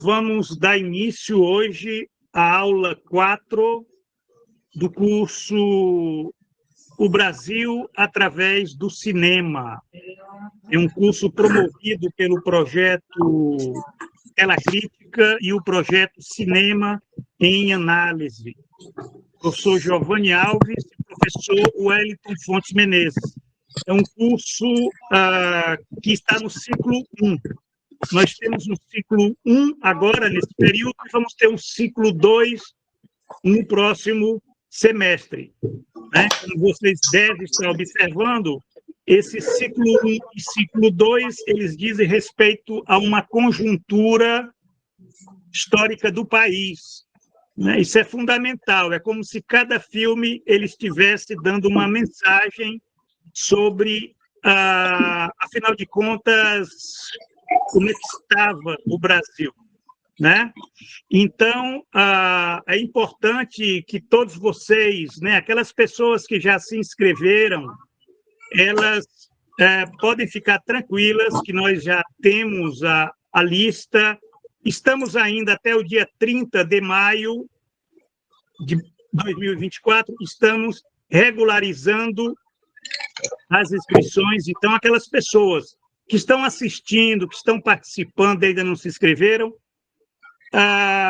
vamos dar início hoje à aula 4 do curso O Brasil através do Cinema. É um curso promovido pelo projeto Tela Crítica e o projeto Cinema em Análise. Professor Giovanni Alves e professor Wellington Fontes Menezes. É um curso que está no ciclo 1. Nós temos um ciclo 1 agora, nesse período, e vamos ter um ciclo 2 no próximo semestre. Né? Como vocês devem estar observando, esse ciclo 1 e ciclo 2, eles dizem respeito a uma conjuntura histórica do país. Né? Isso é fundamental, é como se cada filme ele estivesse dando uma mensagem sobre, afinal de contas, como é que estava o Brasil. Né? Então, é importante que todos vocês, né, aquelas pessoas que já se inscreveram, elas podem ficar tranquilas que nós já temos a lista. Estamos ainda até o dia 30 de maio de 2024, estamos regularizando as inscrições. Então, aquelas pessoas que estão assistindo, que estão participando e ainda não se inscreveram,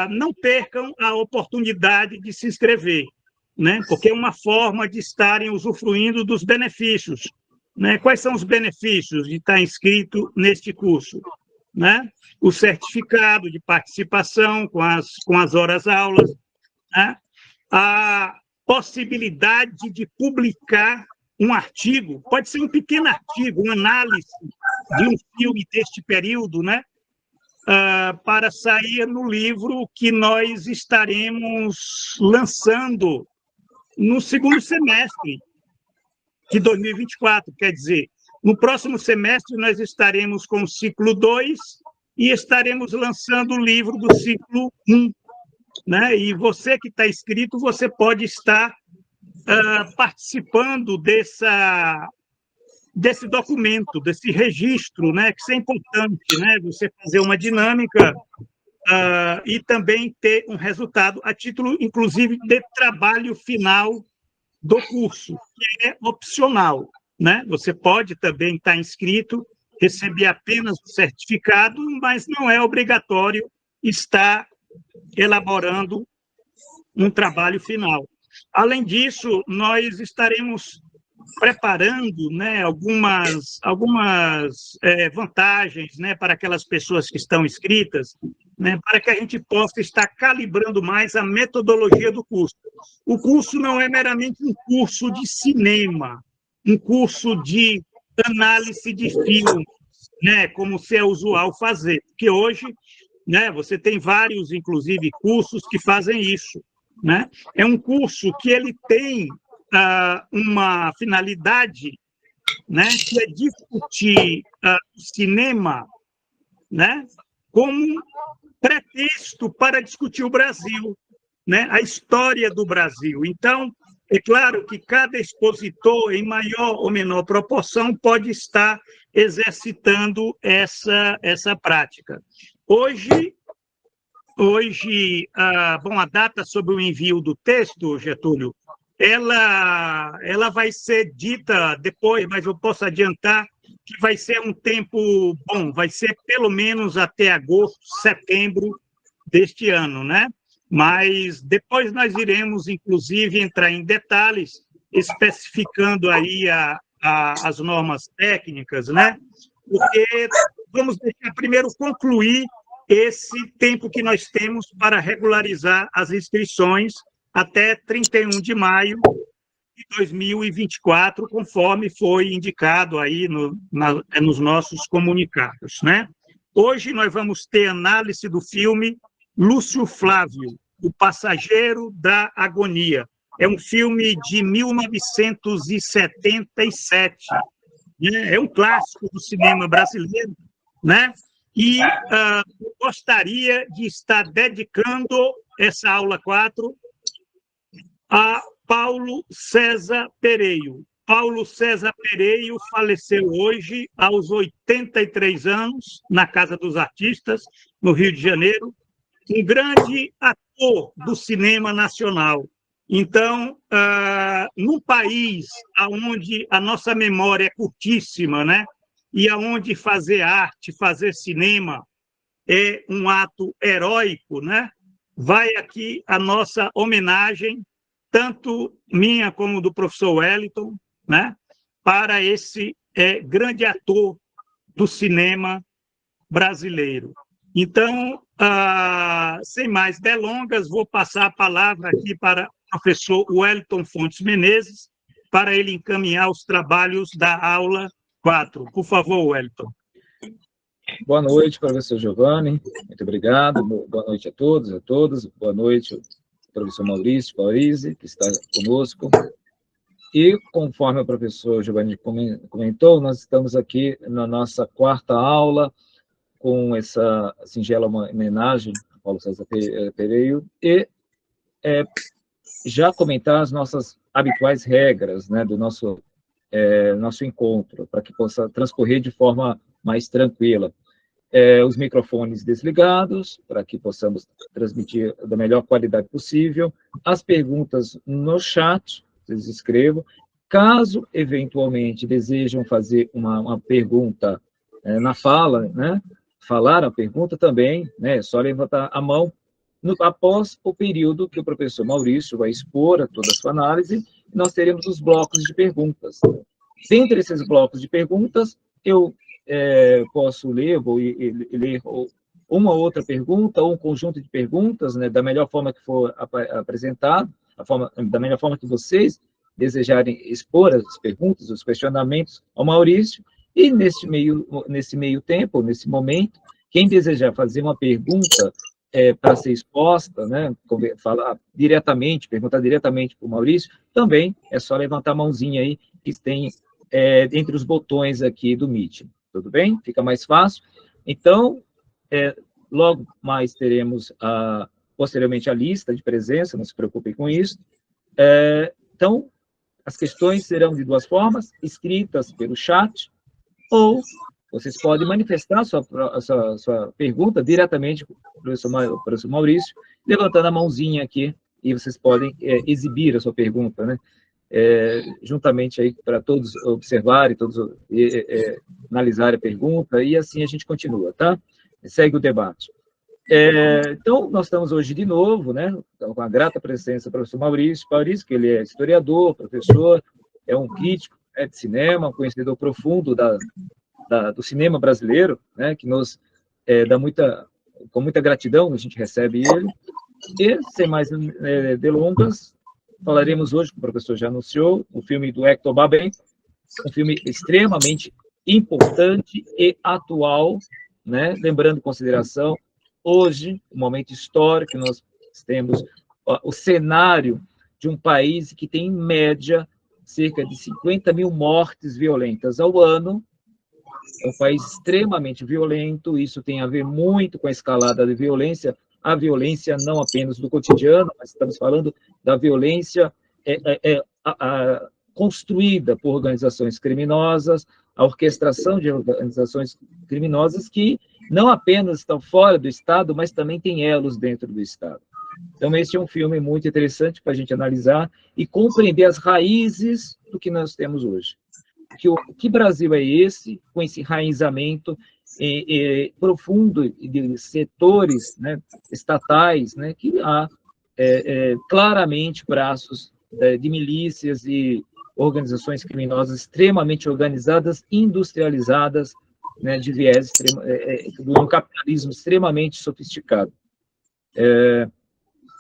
não percam a oportunidade de se inscrever, né? Porque é uma forma de estarem usufruindo dos benefícios. Né? Quais são os benefícios de estar inscrito neste curso? Né? O certificado de participação com as horas-aulas, né? A possibilidade de publicar um artigo, pode ser um pequeno artigo, uma análise de um filme deste período, né? Para sair no livro que nós estaremos lançando no segundo semestre de 2024. Quer dizer, no próximo semestre nós estaremos com o ciclo 2 e estaremos lançando o livro do ciclo 1. Né? E você que está inscrito, você pode estar participando desse documento, desse registro, né, que isso é importante, né, você fazer uma dinâmica e também ter um resultado a título, inclusive, de trabalho final do curso, que é opcional, né? Você pode também estar inscrito, receber apenas o certificado, mas não é obrigatório estar elaborando um trabalho final. Além disso, nós estaremos preparando, né, algumas vantagens, né, para aquelas pessoas que estão inscritas, né, para que a gente possa estar calibrando mais a metodologia do curso. O curso não é meramente um curso de cinema, um curso de análise de filmes, né, como se é usual fazer, porque hoje, né, você tem vários, inclusive, cursos que fazem isso. Né? É um curso que ele tem uma finalidade, né, que é discutir o cinema, né, como pretexto para discutir o Brasil, né, a história do Brasil. Então, é claro que cada expositor, em maior ou menor proporção, pode estar exercitando essa prática. Hoje, bom, a data sobre o envio do texto, Getúlio, ela vai ser dita depois, mas eu posso adiantar que vai ser um tempo bom, vai ser pelo menos até agosto, setembro deste ano, né? Mas depois nós iremos, inclusive, entrar em detalhes, especificando aí as normas técnicas, né? Porque vamos deixar primeiro concluir esse tempo que nós temos para regularizar as inscrições até 31 de maio de 2024, conforme foi indicado aí nos nossos comunicados, né? Hoje nós vamos ter análise do filme Lúcio Flávio, O Passageiro da Agonia. É um filme de 1977, né? É um clássico do cinema brasileiro, né? E gostaria de estar dedicando essa aula 4 a Paulo César Pereio. Paulo César Pereio faleceu hoje aos 83 anos, na Casa dos Artistas, no Rio de Janeiro. um grande ator do cinema nacional. Então, num país onde a nossa memória é curtíssima, né? E onde fazer arte, fazer cinema é um ato heróico, né? Vai aqui a nossa homenagem, tanto minha como do professor Wellington, né? Para esse grande ator do cinema brasileiro. Então, sem mais delongas, vou passar a palavra aqui para o professor Wellington Fontes Menezes, para ele encaminhar os trabalhos da aula 4. Por favor, Wellington. Boa noite, professor Giovanni, muito obrigado. Boa noite a todos e a todas. Boa noite, professor Maurício Paulise, que está conosco. E, conforme o professor Giovanni comentou, nós estamos aqui na nossa 4ª aula, com essa singela homenagem a Paulo César Pereira, e já comentar as nossas habituais regras, né, do nosso encontro, para que possa transcorrer de forma mais tranquila. Os microfones desligados, para que possamos transmitir da melhor qualidade possível. As perguntas no chat, vocês escrevam. Caso, eventualmente, desejam fazer uma pergunta na fala, né? Falar a pergunta também, né? É só levantar a mão após o período que o professor Maurício vai expor toda a sua análise, nós teremos os blocos de perguntas. Dentre esses blocos de perguntas, eu posso ler, vou ler uma ou outra pergunta, ou um conjunto de perguntas, né, da melhor forma que for apresentado, da melhor forma que vocês desejarem expor as perguntas, os questionamentos ao Maurício, e nesse meio tempo, nesse momento, quem desejar fazer uma pergunta para ser exposta, né, falar diretamente, perguntar diretamente para o Maurício, também é só levantar a mãozinha aí, que tem entre os botões aqui do Meet. Tudo bem? Fica mais fácil. Então, logo mais teremos, posteriormente, a lista de presença, não se preocupem com isso. Então, as questões serão de duas formas, escritas pelo chat, ou vocês podem manifestar a sua pergunta diretamente para o professor Maurício, levantando a mãozinha aqui, e vocês podem exibir a sua pergunta, né? Juntamente aí para todos observarem, todos analisarem a pergunta, e assim a gente continua, tá? Segue o debate. Então, nós estamos hoje de novo, né, com a grata presença do professor Maurício, que ele é historiador, professor, é um crítico de cinema, um conhecedor profundo do cinema brasileiro, né, que nos com muita gratidão a gente recebe ele. E, sem mais delongas, falaremos hoje, como o professor já anunciou, o filme do Hector Babenco, um filme extremamente importante e atual, né? Lembrando em consideração, hoje, o momento histórico que nós temos, o cenário de um país que tem, em média, cerca de 50 mil mortes violentas ao ano. É um país extremamente violento, isso tem a ver muito com a escalada de violência, a violência não apenas do cotidiano, mas estamos falando da violência construída por organizações criminosas, a orquestração de organizações criminosas que não apenas estão fora do Estado, mas também têm elos dentro do Estado. Então, esse é um filme muito interessante para a gente analisar e compreender as raízes do que nós temos hoje. Que Brasil é esse, com esse enraizamento profundo de setores, né, estatais, né, que há claramente braços de milícias e organizações criminosas extremamente organizadas, industrializadas, né, de viés de um capitalismo extremamente sofisticado.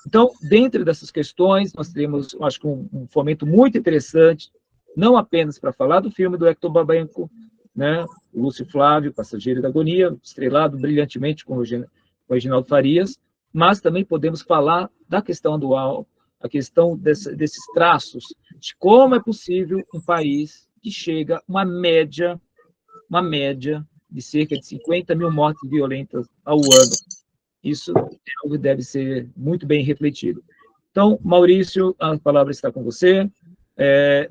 Então, dentro dessas questões, nós temos, acho que, um fomento muito interessante, não apenas para falar do filme do Hector Babenco, né, Lúcio Flávio, Passageiro da Agonia, estrelado brilhantemente com o Reginaldo Farias, mas também podemos falar da questão atual, a questão desses traços, de como é possível um país que chega a uma média de cerca de 50 mil mortes violentas ao ano. Isso é algo que deve ser muito bem refletido. Então, Maurício, a palavra está com você.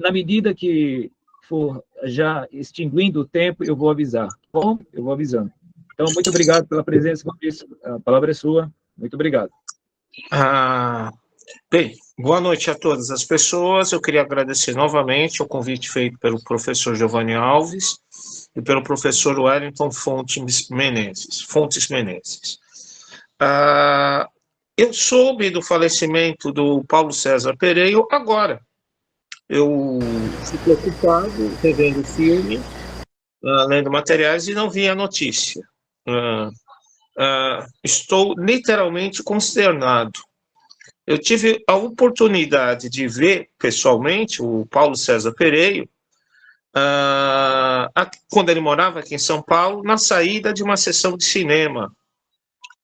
Na medida que for já extinguindo o tempo, eu vou avisar. Bom, eu vou avisando. Então, muito obrigado pela presença, Maurício. A palavra é sua. Muito obrigado. Bem, boa noite a todas as pessoas. Eu queria agradecer novamente o convite feito pelo professor Giovanni Alves e pelo professor Wellington Fontes Menezes. Eu soube do falecimento do Paulo César Pereira agora. Eu fui preocupado revendo o filme, lendo materiais e não vi a notícia. Estou literalmente consternado. Eu tive a oportunidade de ver pessoalmente o Paulo César Pereira, quando ele morava aqui em São Paulo, na saída de uma sessão de cinema.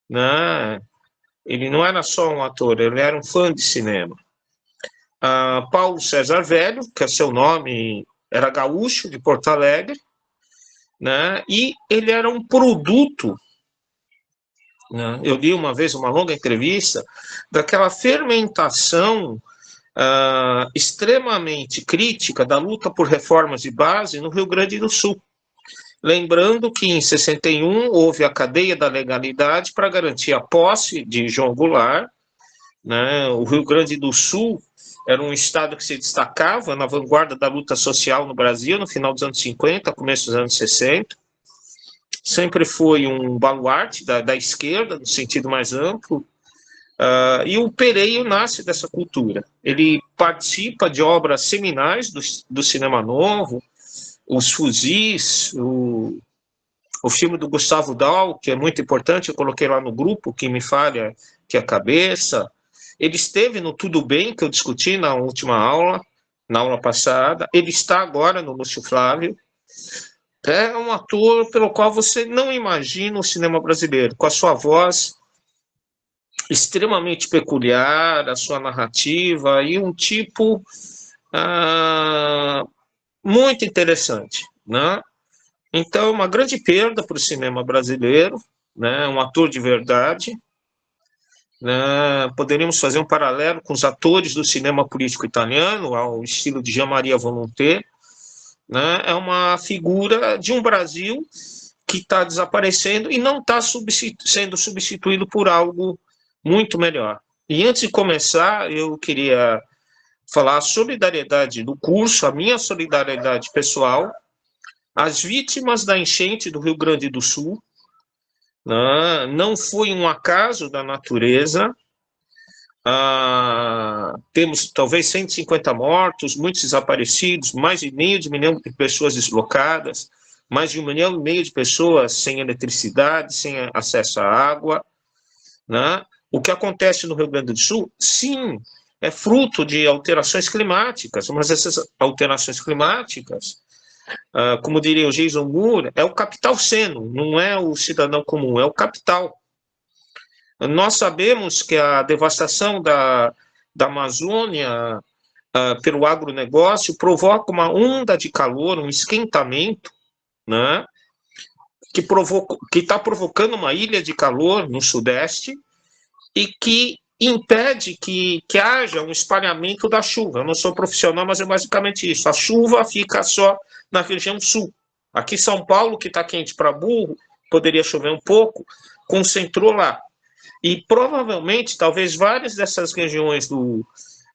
Né? Ele não era só um ator, ele era um fã de cinema. Paulo César Velho, que é seu nome, era gaúcho de Porto Alegre, né? E ele era um produto, né? Eu li uma vez uma longa entrevista daquela fermentação extremamente crítica da luta por reformas de base no Rio Grande do Sul. Lembrando que em 61 houve a cadeia da legalidade para garantir a posse de João Goulart, né? O Rio Grande do Sul era um estado que se destacava na vanguarda da luta social no Brasil, no final dos anos 50, começo dos anos 60. Sempre foi um baluarte da esquerda, no sentido mais amplo. E o Pereira nasce dessa cultura. Ele participa de obras seminais do cinema novo, Os Fuzis, o filme do Gustavo Dal, que é muito importante, eu coloquei lá no grupo, que me falha que é a cabeça. Ele esteve no Tudo Bem, que eu discuti na última aula, na aula passada. Ele está agora no Lúcio Flávio. É um ator pelo qual você não imagina o cinema brasileiro, com a sua voz extremamente peculiar, a sua narrativa e um tipo muito interessante, né? Então, uma grande perda para o cinema brasileiro, né? Um ator de verdade. Poderíamos fazer um paralelo com os atores do cinema político italiano, ao estilo de Jean-Marie Volonté. Né? É uma figura de um Brasil que está desaparecendo e não está sendo substituído por algo muito melhor. E antes de começar, eu queria falar a solidariedade do curso, a minha solidariedade pessoal, às vítimas da enchente do Rio Grande do Sul. Não foi um acaso da natureza. Temos talvez 150 mortos, muitos desaparecidos, mais de meio de milhão de pessoas deslocadas, mais de 1,5 milhão de pessoas sem eletricidade, sem acesso à água. Né? O que acontece no Rio Grande do Sul, sim, é fruto de alterações climáticas, mas essas alterações climáticas, como diria o Jason Moore, é o capital seno, não é o cidadão comum, é o capital. Nós sabemos que a devastação da Amazônia pelo agronegócio provoca uma onda de calor, um esquentamento, né, que está provocando uma ilha de calor no Sudeste e que impede que haja um espalhamento da chuva. Eu não sou profissional, mas é basicamente isso. A chuva fica só na região sul. Aqui São Paulo, que está quente para burro, poderia chover um pouco, concentrou lá. E provavelmente, talvez várias dessas regiões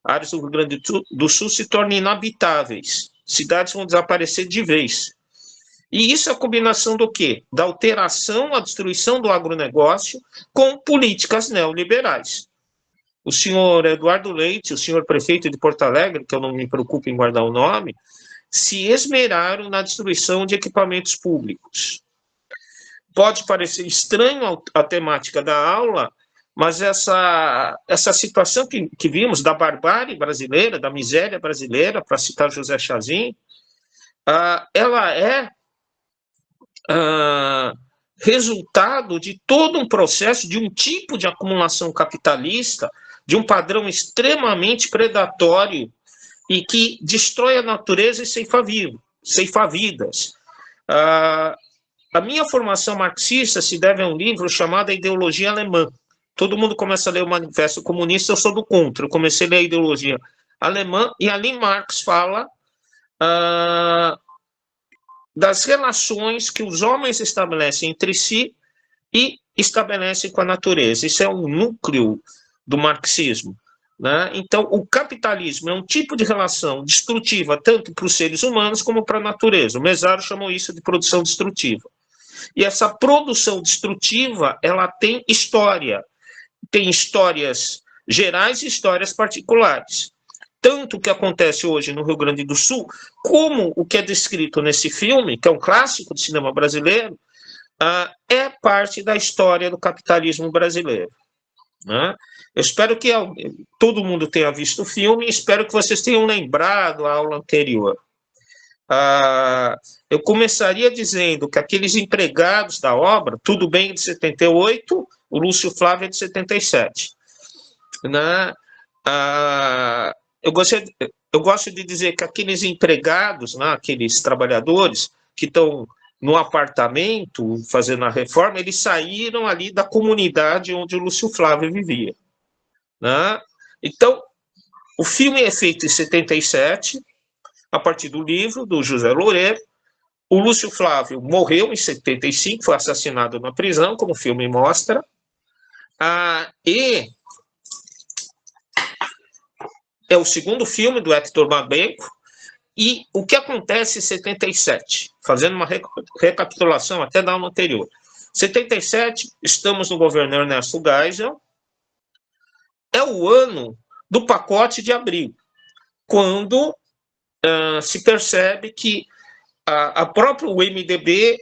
áreas do Rio Grande do Sul se tornem inabitáveis. Cidades vão desaparecer de vez. E isso é a combinação do quê? Da alteração, a destruição do agronegócio com políticas neoliberais. O senhor Eduardo Leite, o senhor prefeito de Porto Alegre, que eu não me preocupo em guardar o nome, se esmeraram na destruição de equipamentos públicos. Pode parecer estranho a temática da aula, mas essa situação que vimos da barbárie brasileira, da miséria brasileira, para citar José Chazin, ela é resultado de todo um processo, de um tipo de acumulação capitalista, de um padrão extremamente predatório e que destrói a natureza e ceifa vidas. A minha formação marxista se deve a um livro chamado A Ideologia Alemã. Todo mundo começa a ler o Manifesto Comunista, eu sou do contra. Eu comecei a ler a ideologia alemã e ali Marx fala das relações que os homens estabelecem entre si e estabelecem com a natureza. Isso é um núcleo do marxismo, né? Então, o capitalismo é um tipo de relação destrutiva tanto para os seres humanos como para a natureza. O Mezzaro chamou isso de produção destrutiva. E essa produção destrutiva, ela tem história. Tem histórias gerais e histórias particulares. Tanto o que acontece hoje no Rio Grande do Sul, como o que é descrito nesse filme, que é um clássico do cinema brasileiro, é parte da história do capitalismo brasileiro, né? Eu espero que todo mundo tenha visto o filme e espero que vocês tenham lembrado a aula anterior. Eu começaria dizendo que aqueles empregados da obra, Tudo Bem, de 78, o Lúcio Flávio é de 77. Né? Eu gosto de dizer que aqueles empregados, né, aqueles trabalhadores que estão no apartamento fazendo a reforma, eles saíram ali da comunidade onde o Lúcio Flávio vivia. Né? Então, o filme é feito em 77, a partir do livro do José Loureiro. O Lúcio Flávio morreu em 75, foi assassinado na prisão, como o filme mostra. E é o segundo filme do Hector Mabenco. E o que acontece em 77? Fazendo uma recapitulação até da aula anterior. 77, estamos no governo Ernesto Geisel. É o ano do pacote de abril, quando se percebe que a próprio MDB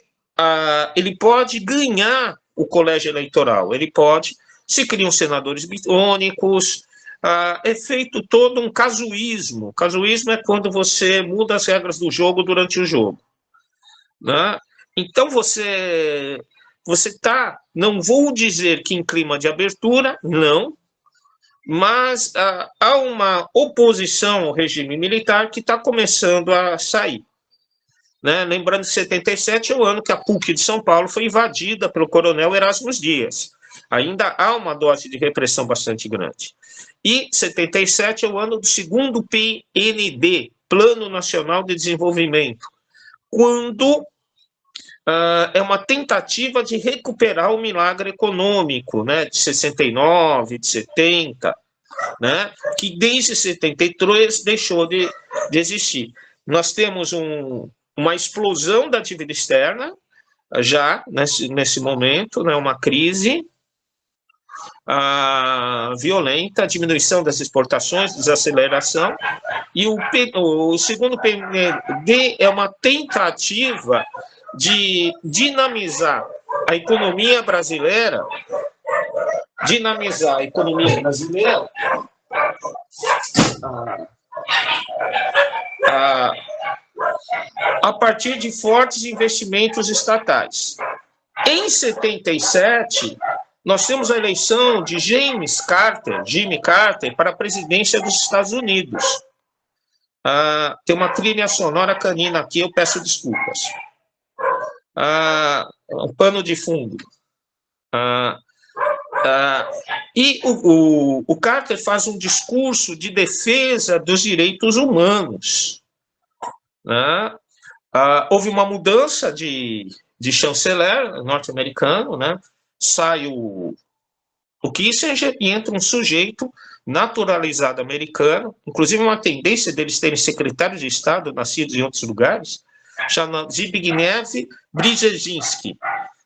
ele pode ganhar o colégio eleitoral, ele pode, se criam senadores bitônicos, é feito todo um casuísmo. Casuísmo é quando você muda as regras do jogo durante o jogo, né? Então você está, não vou dizer que em clima de abertura, não, mas há uma oposição ao regime militar que está começando a sair. Né? Lembrando que 77 é o ano que a PUC de São Paulo foi invadida pelo coronel Erasmus Dias. Ainda há uma dose de repressão bastante grande. E 77 é o ano do segundo PND, Plano Nacional de Desenvolvimento, quando é uma tentativa de recuperar o milagre econômico, né, de 69, de 70, né, que desde 73 deixou de existir. Nós temos uma explosão da dívida externa, já nesse momento, né, uma crise violenta, diminuição das exportações, desaceleração, e o segundo PND é uma tentativa de dinamizar a economia brasileira, a partir de fortes investimentos estatais. Em 77, nós temos a eleição de Jimmy Carter, para a presidência dos Estados Unidos. Tem uma trilha sonora canina aqui, eu peço desculpas. Um pano de fundo. E o Carter faz um discurso de defesa dos direitos humanos. Né? Houve uma mudança de chanceler norte-americano, né? Sai o Kissinger e entra um sujeito naturalizado americano, inclusive uma tendência deles terem secretários de Estado nascidos em outros lugares, chamado Zbigniew Brzezinski.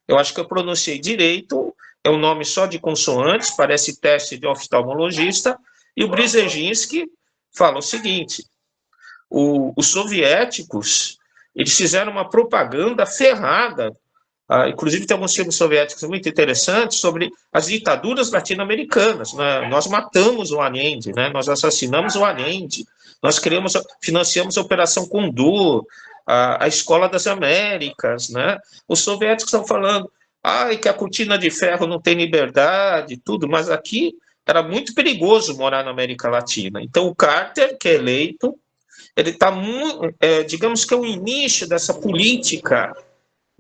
Eu acho que eu pronunciei direito, é um nome só de consoantes, parece teste de oftalmologista, e o Brzezinski fala o seguinte: os soviéticos, eles fizeram uma propaganda ferrada, inclusive tem alguns filmes soviéticos muito interessantes sobre as ditaduras latino-americanas, né? Nós matamos o Allende, né? Nós assassinamos o Allende, nós financiamos a Operação Condor, a Escola das Américas, né? Os soviéticos estão falando que a cortina de ferro não tem liberdade, tudo, mas aqui era muito perigoso morar na América Latina. Então o Carter, que é eleito, ele está, digamos que é o início dessa política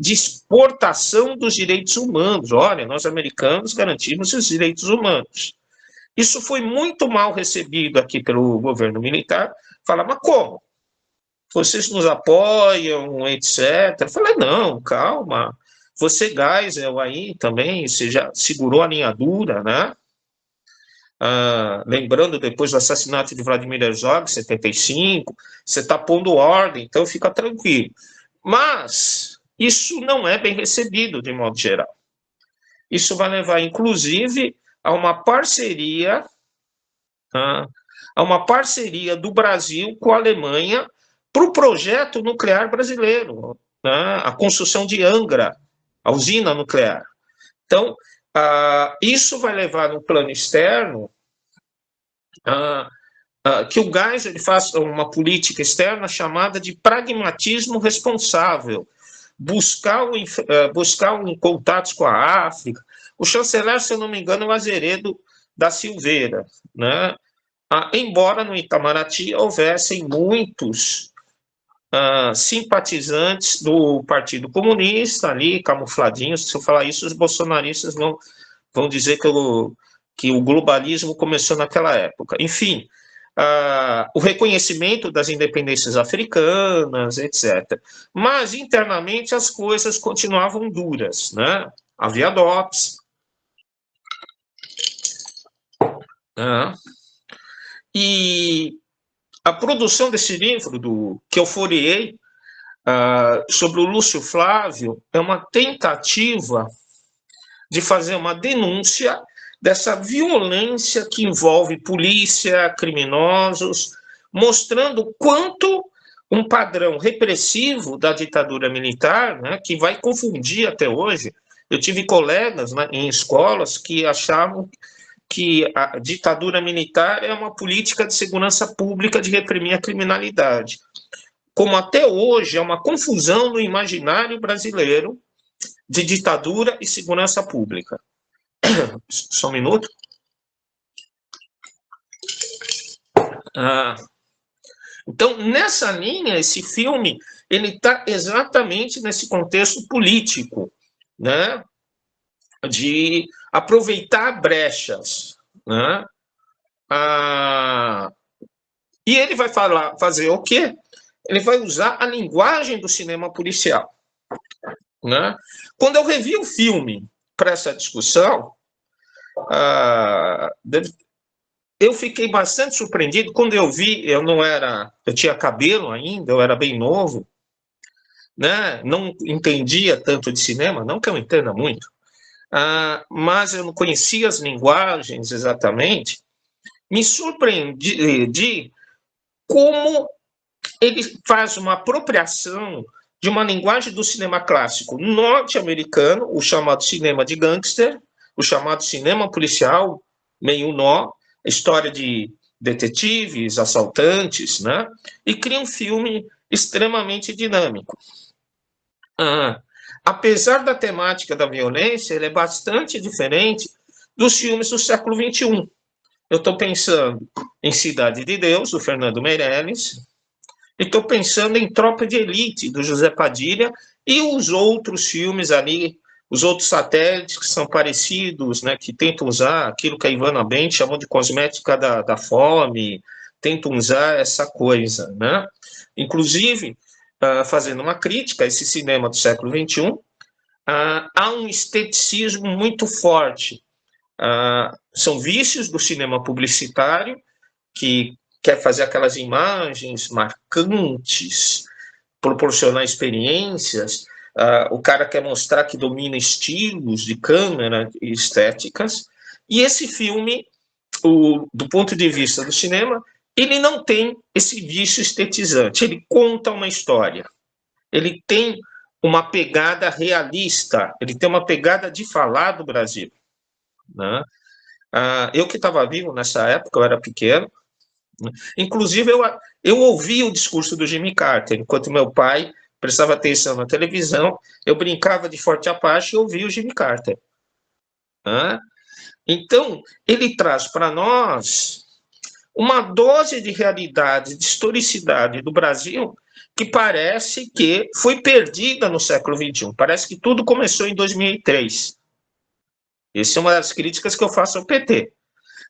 de exportação dos direitos humanos. Olha, nós americanos garantimos os direitos humanos. Isso foi muito mal recebido aqui pelo governo militar. Fala, mas como? Vocês nos apoiam, etc. Eu falei, não, calma. Você, Geisel, aí também, você já segurou a linha dura, né? Lembrando depois do assassinato de Vladimir Herzog, em 75, você está pondo ordem, então fica tranquilo. Mas isso não é bem recebido, de modo geral. Isso vai levar, inclusive, a uma parceria do Brasil com a Alemanha para o projeto nuclear brasileiro, né? A construção de Angra, a usina nuclear. Então, isso vai levar no plano externo que o Geisel ele faça uma política externa chamada de pragmatismo responsável, buscar contatos com a África. O chanceler, se eu não me engano, é o Azeredo da Silveira, né? Embora no Itamaraty houvessem muitos simpatizantes do Partido Comunista ali, camufladinhos. Se eu falar isso, os bolsonaristas vão dizer que o globalismo começou naquela época. Enfim, o reconhecimento das independências africanas, etc. Mas, internamente, as coisas continuavam duras, né? Havia DOPS, né? E a produção desse livro, que eu folheei, sobre o Lúcio Flávio, é uma tentativa de fazer uma denúncia dessa violência que envolve polícia, criminosos, mostrando quanto um padrão repressivo da ditadura militar, né, que vai confundir até hoje. Eu tive colegas, né, em escolas que achavam que a ditadura militar é uma política de segurança pública de reprimir a criminalidade. Como até hoje é uma confusão no imaginário brasileiro de ditadura e segurança pública. Só um minuto. Então, nessa linha, esse filme ele está exatamente nesse contexto político, né, de aproveitar brechas, né? E ele vai fazer o quê? Ele vai usar a linguagem do cinema policial, né? Quando eu revi o filme para essa discussão, eu fiquei bastante surpreendido. Quando eu vi, eu tinha cabelo ainda, eu era bem novo, né? Não entendia tanto de cinema, não que eu entenda muito, mas eu não conhecia as linguagens exatamente. Me surpreendi como ele faz uma apropriação de uma linguagem do cinema clássico norte-americano, o chamado cinema de gangster, o chamado cinema policial, meio nó, história de detetives, assaltantes, né? E cria um filme extremamente dinâmico. Apesar da temática da violência, ele é bastante diferente dos filmes do século XXI. Eu estou pensando em Cidade de Deus, do Fernando Meirelles, e estou pensando em Tropa de Elite, do José Padilha, e os outros filmes ali, os outros satélites que são parecidos, né, que tentam usar aquilo que a Ivana Bent chamou de cosmética da fome, tentam usar essa coisa, né? Inclusive, fazendo uma crítica a esse cinema do século XXI, há um esteticismo muito forte. São vícios do cinema publicitário, que quer fazer aquelas imagens marcantes, proporcionar experiências. O cara quer mostrar que domina estilos de câmera e estéticas. E esse filme, do ponto de vista do cinema, ele não tem esse vício estetizante. Ele conta uma história. Ele tem uma pegada realista. Ele tem uma pegada de falar do Brasil, né? Eu que estava vivo nessa época, eu era pequeno. Inclusive, eu ouvi o discurso do Jimmy Carter, enquanto meu pai prestava atenção na televisão, eu brincava de Forte Apache e ouvia o Jimmy Carter. Então, ele traz para nós uma dose de realidade, de historicidade do Brasil, que parece que foi perdida no século XXI. Parece que tudo começou em 2003. Essa é uma das críticas que eu faço ao PT.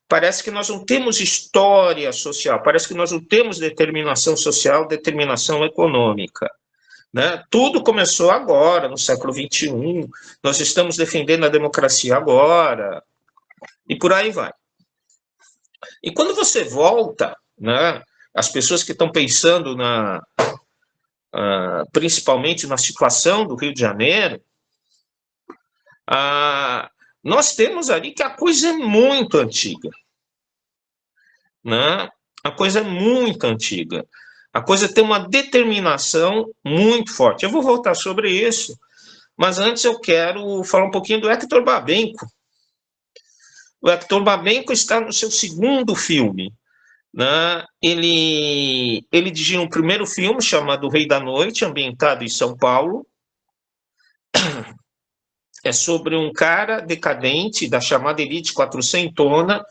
Parece que nós não temos história social, parece que nós não temos determinação social, determinação econômica. né? Tudo começou agora, no século XXI, nós estamos defendendo a democracia agora, e por aí vai. E quando você volta, né, as pessoas que estão pensando principalmente na situação do Rio de Janeiro, nós temos ali que a coisa é muito antiga, né? A coisa é muito antiga. A coisa tem uma determinação muito forte. Eu vou voltar sobre isso, mas antes eu quero falar um pouquinho do Hector Babenco. O Hector Babenco está no seu segundo filme, né? Ele dirigiu um primeiro filme chamado Rei da Noite, ambientado em São Paulo. É sobre um cara decadente da chamada elite quatrocentona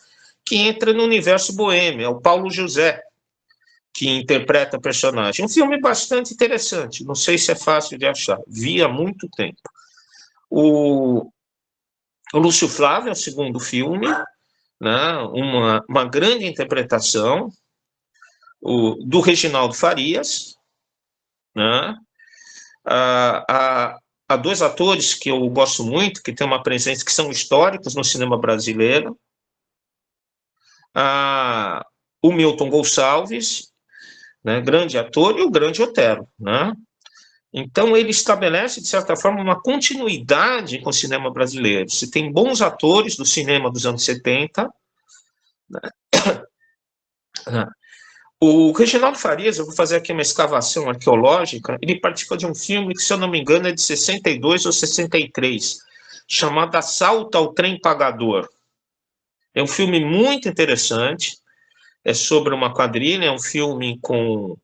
que entra no universo boêmio, é o Paulo José que interpreta o personagem. Um filme bastante interessante, não sei se é fácil de achar, vi há muito tempo. O Lúcio Flávio é o segundo filme, né? Uma grande interpretação do Reginaldo Farias, né? Há dois atores que eu gosto muito, que têm uma presença, que são históricos no cinema brasileiro. O Milton Gonçalves, né, grande ator, e o grande Otero, né? Então, ele estabelece, de certa forma, uma continuidade com o cinema brasileiro. Se tem bons atores do cinema dos anos 70, né? O Reginaldo Farias, eu vou fazer aqui uma escavação arqueológica, ele participa de um filme que, se eu não me engano, é de 62 ou 63, chamado Assalto ao Trem Pagador. É um filme muito interessante, é sobre uma quadrilha, é um filme com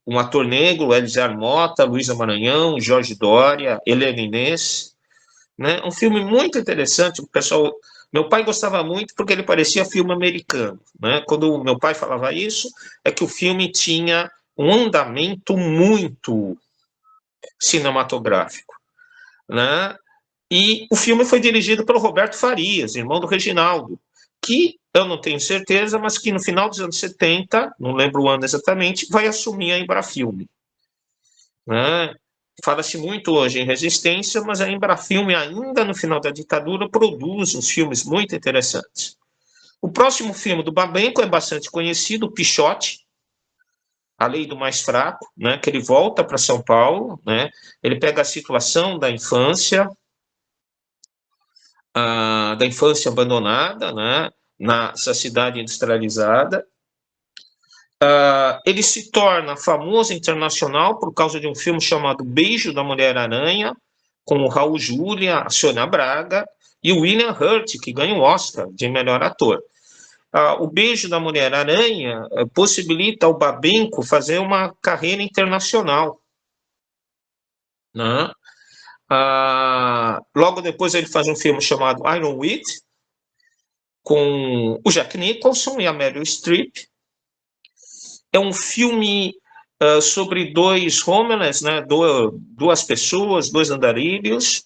um ator negro, Elisiar Mota, Luísa Maranhão, Jorge Doria, Helena Inês, né? Um filme muito interessante, o pessoal... Meu pai gostava muito porque ele parecia filme americano, né? Quando meu pai falava isso, é que o filme tinha um andamento muito cinematográfico, né? E o filme foi dirigido pelo Roberto Farias, irmão do Reginaldo, que eu não tenho certeza, mas que no final dos anos 70, não lembro o ano exatamente, vai assumir a Embrafilme, né? Fala-se muito hoje em Resistência, mas a Embrafilme, ainda no final da ditadura, produz uns filmes muito interessantes. O próximo filme do Babenco é bastante conhecido, Pichote, A Lei do Mais Fraco, né, que ele volta para São Paulo, né, ele pega a situação da infância abandonada, né, nessa cidade industrializada. Ele se torna famoso internacional por causa de um filme chamado Beijo da Mulher-Aranha, com o Raul Julia, a Sônia Braga e o William Hurt, que ganha o Oscar de melhor ator. O Beijo da Mulher-Aranha possibilita ao Babenco fazer uma carreira internacional, né? Logo depois ele faz um filme chamado Iron Wheat, com o Jack Nicholson e a Meryl Streep. É um filme sobre dois homeless, né, duas pessoas, dois andarilhos,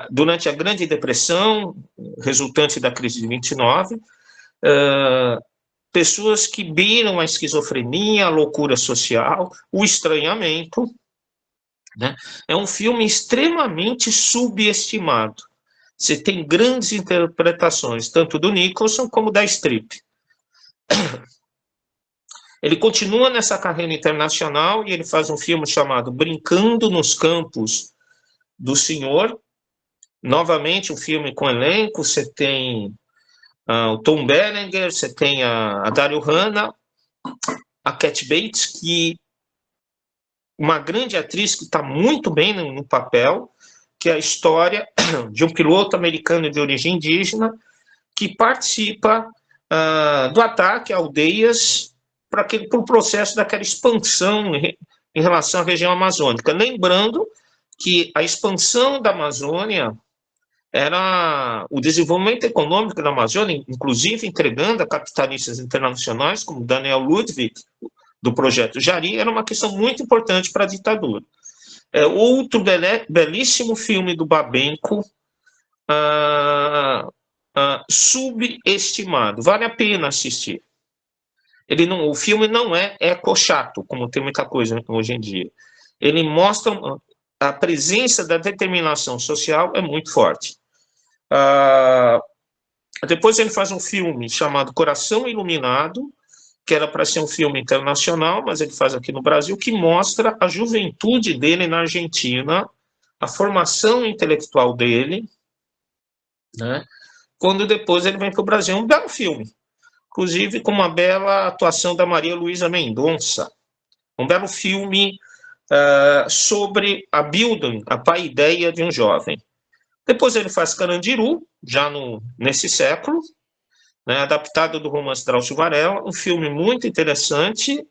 durante a Grande Depressão, resultante da crise de 29, pessoas que beiram a esquizofrenia, a loucura social, o estranhamento, né? É um filme extremamente subestimado. Você tem grandes interpretações, tanto do Nicholson como da Streep. Ele continua nessa carreira internacional e ele faz um filme chamado Brincando nos Campos do Senhor. Novamente, um filme com elenco, você tem o Tom Berenger, você tem a Daryl Hannah, a Cat Bates, que uma grande atriz que está muito bem no papel, que é a história de um piloto americano de origem indígena que participa do ataque a aldeias para o processo daquela expansão em relação à região amazônica. Lembrando que a expansão da Amazônia era o desenvolvimento econômico da Amazônia, inclusive entregando a capitalistas internacionais, como Daniel Ludwig, do Projeto Jari, era uma questão muito importante para a ditadura. Outro belíssimo filme do Babenco, subestimado, vale a pena assistir. O filme não é eco-chato, como tem muita coisa hoje em dia. Ele mostra a presença da determinação social é muito forte. Depois ele faz um filme chamado Coração Iluminado, que era para ser um filme internacional, mas ele faz aqui no Brasil, que mostra a juventude dele na Argentina, a formação intelectual dele, né? Quando depois ele vem para o Brasil. Um belo filme, inclusive com uma bela atuação da Maria Luísa Mendonça. Um belo filme sobre a building, a paideia de um jovem. Depois ele faz Carandiru, já nesse século, né, adaptado do romance Drauzio Varela, um filme muito interessante,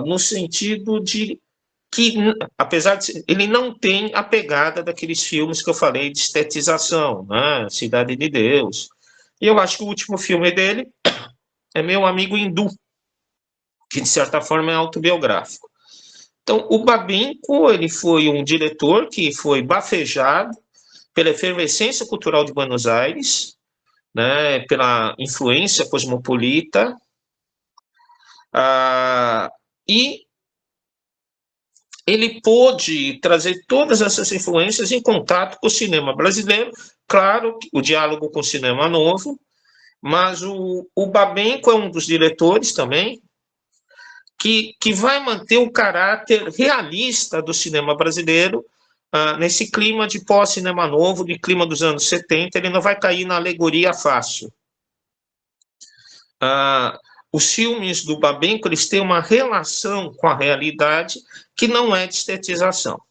no sentido de que, apesar de ele não tem a pegada daqueles filmes que eu falei de estetização, né, Cidade de Deus. E eu acho que o último filme dele é Meu Amigo Hindu, que de certa forma é autobiográfico. Então, o Babinco, ele foi um diretor que foi bafejado pela efervescência cultural de Buenos Aires, né, pela influência cosmopolita, e ele pôde trazer todas essas influências em contato com o cinema brasileiro. Claro, o diálogo com o cinema novo, mas o Babinco é um dos diretores também que vai manter o caráter realista do cinema brasileiro, nesse clima de pós-cinema novo, de clima dos anos 70, ele não vai cair na alegoria fácil. Os filmes do Babinco, eles têm uma relação com a realidade que não é de estetização.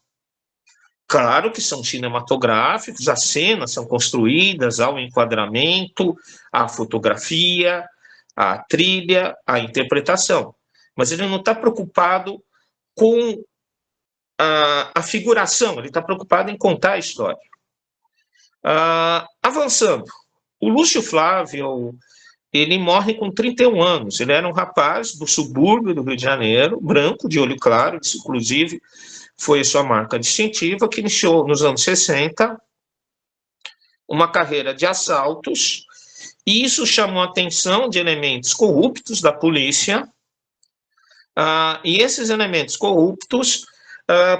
Claro que são cinematográficos, as cenas são construídas ao enquadramento, à fotografia, à trilha, à interpretação. Mas ele não está preocupado com a figuração, ele está preocupado em contar a história. Avançando, o Lúcio Flávio, ele morre com 31 anos, ele era um rapaz do subúrbio do Rio de Janeiro, branco, de olho claro, isso inclusive foi a sua marca distintiva, que iniciou nos anos 60 uma carreira de assaltos, e isso chamou a atenção de elementos corruptos da polícia, e esses elementos corruptos